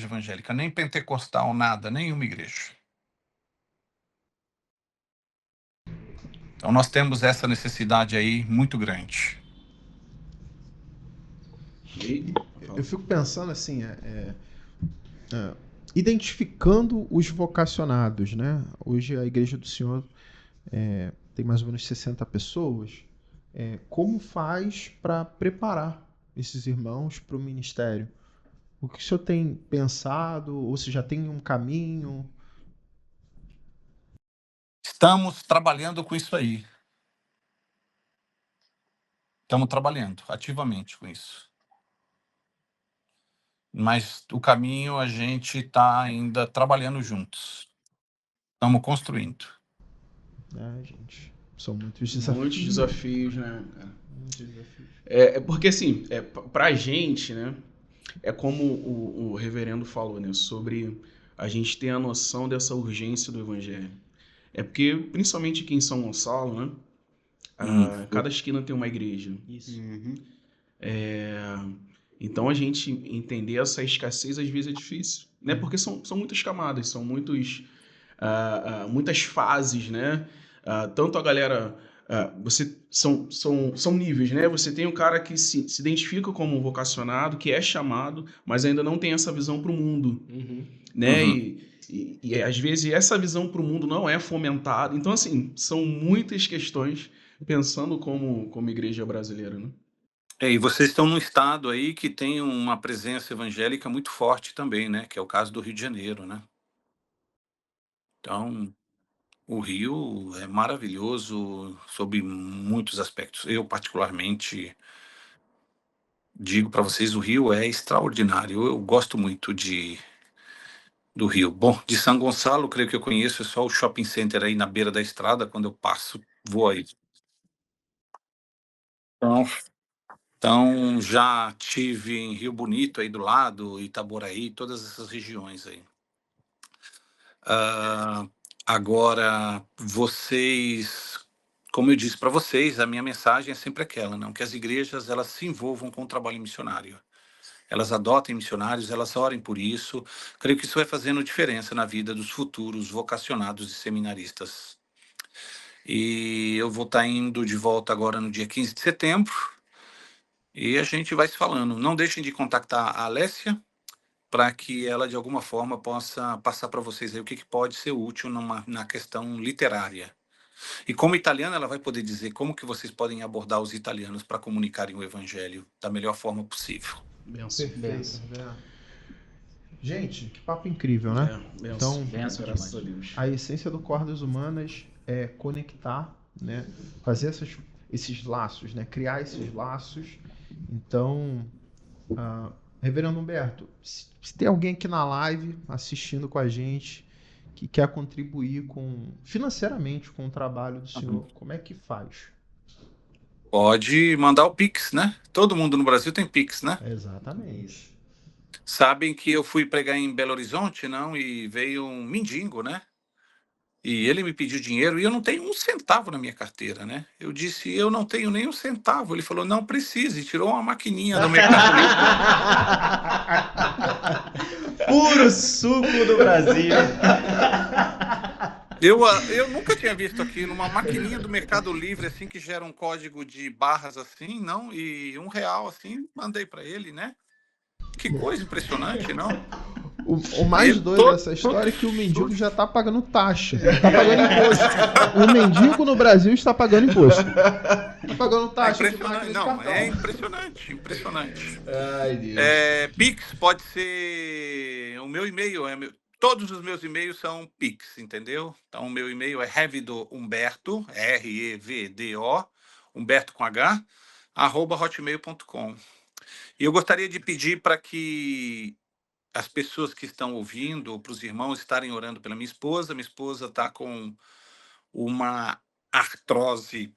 evangélica, nem pentecostal, nada, nenhuma igreja. Então nós temos essa necessidade aí muito grande. Eu fico pensando assim, identificando os vocacionados, né? Hoje a igreja do Senhor tem mais ou menos 60 pessoas. Como faz para preparar esses irmãos para o ministério? O que o senhor tem pensado? Ou se já tem um caminho? Estamos trabalhando com isso aí. Estamos trabalhando ativamente com isso. Mas o caminho a gente está ainda trabalhando juntos. Estamos construindo. Gente, são muitos desafios. Muitos desafios, né? Muitos desafios. Porque assim, pra gente, né? É como o reverendo falou, né? Sobre a gente ter a noção dessa urgência do evangelho. Porque, principalmente aqui em São Gonçalo, né? Cada esquina tem uma igreja. Isso. Então, a gente entender essa escassez às vezes é difícil, né? Porque são muitas camadas, são muitas fases, né? Tanto a galera são níveis, né? Você tem um cara que se identifica como um vocacionado, que é chamado, mas ainda não tem essa visão para o mundo, né? Uhum. E às vezes essa visão para o mundo não é fomentada. Então, assim, são muitas questões pensando como igreja brasileira, né? E vocês estão num estado aí que tem uma presença evangélica muito forte também, né? Que é o caso do Rio de Janeiro, né? Então, o Rio é maravilhoso sob muitos aspectos. Eu, particularmente, digo para vocês, o Rio é extraordinário. Eu gosto muito do Rio. Bom, de São Gonçalo, creio que eu conheço só o shopping center aí na beira da estrada. Quando eu passo, vou aí. Então, então já tive em Rio Bonito aí do lado, Itaboraí, todas essas regiões aí. Ah, agora, vocês, como eu disse para vocês, a minha mensagem é sempre aquela, não, que as igrejas elas se envolvam com o trabalho missionário. Elas adotem missionários, elas orem por isso. Creio que isso vai fazendo diferença na vida dos futuros vocacionados e seminaristas. E eu vou estar indo de volta agora no dia 15 de setembro e a gente vai se falando. Não deixem de contactar a Alessia para que ela, de alguma forma, possa passar para vocês aí o que pode ser útil na questão literária. E como italiana, ela vai poder dizer como que vocês podem abordar os italianos para comunicarem o evangelho da melhor forma possível. Benção. Perfeito. Gente, que papo incrível, né? Então, Benção graças a demais. Deus. a essência do Cordas Humanas é conectar, né? Fazer esses laços, né? Criar esses laços. Então, Reverendo Humberto, se tem alguém aqui na live assistindo com a gente que quer contribuir financeiramente com o trabalho do senhor, como é que faz? Pode mandar o Pix, né? Todo mundo no Brasil tem Pix, né? Exatamente. Sabem que eu fui pregar em Belo Horizonte, não? E veio um mendigo, né? E ele me pediu dinheiro e eu não tenho um centavo na minha carteira, né? Eu disse, eu não tenho nem um centavo. Ele falou, não precisa, e tirou uma maquininha do Mercado Livre. Puro suco do Brasil. Eu nunca tinha visto aquilo, uma maquininha do Mercado Livre, assim, que gera um código de barras, assim, não? E R$1, assim, mandei para ele, né? Que coisa impressionante, não? O mais doido dessa história é que o mendigo já está pagando taxa, está pagando imposto. O mendigo no Brasil está pagando imposto. Está pagando taxa de máquina de cartão. É impressionante. Ai, Deus. Pix pode ser o meu e-mail, todos os meus e-mails são Pix, entendeu? Então o meu e-mail é Revido Humberto, REVDO, Humberto com H, @hotmail.com. E eu gostaria de pedir para que as pessoas que estão ouvindo, para os irmãos estarem orando pela minha esposa. Minha esposa está com uma artrose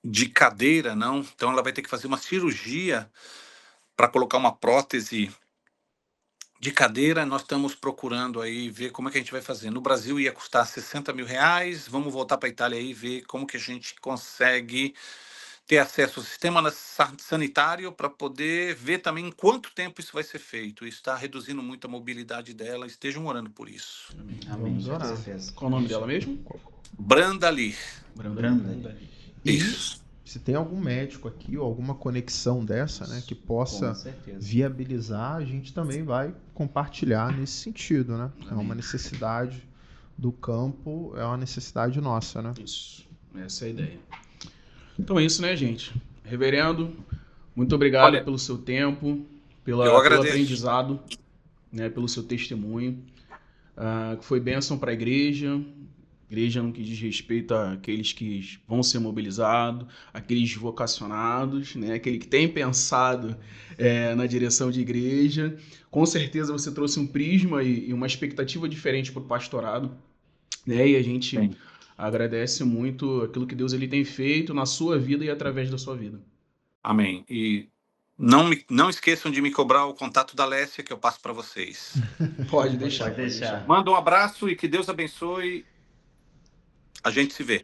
de cadeira, não? Então ela vai ter que fazer uma cirurgia para colocar uma prótese de cadeira. Nós estamos procurando aí ver como é que a gente vai fazer. No Brasil ia custar R$60 mil. Vamos voltar para a Itália aí e ver como que a gente consegue ter acesso ao sistema sanitário para poder ver também em quanto tempo isso vai ser feito. Isso está reduzindo muito a mobilidade dela. Estejam orando por isso. Amém. Vamos orar. Qual o nome dela mesmo? Brandali. Branda. Isso. Se tem algum médico aqui ou alguma conexão dessa, né, que possa Com certeza. viabilizar, a gente também vai compartilhar nesse sentido, né? É uma necessidade do campo, é uma necessidade nossa, né? Isso. Essa é a ideia. Então é isso, né, gente? Reverendo, muito obrigado pelo seu tempo, pelo aprendizado, né, pelo seu testemunho, que foi bênção para a igreja no que diz respeito àqueles que vão ser mobilizados, aqueles vocacionados, né, aquele que tem pensado na direção de igreja. Com certeza você trouxe um prisma e uma expectativa diferente para o pastorado, né, e a gente... Sim. Agradece muito aquilo que Deus ele tem feito na sua vida e através da sua vida. Amém. E não esqueçam de me cobrar o contato da Alessia que eu passo para vocês. Pode deixar. Pode deixar. Manda um abraço e que Deus abençoe. A gente se vê.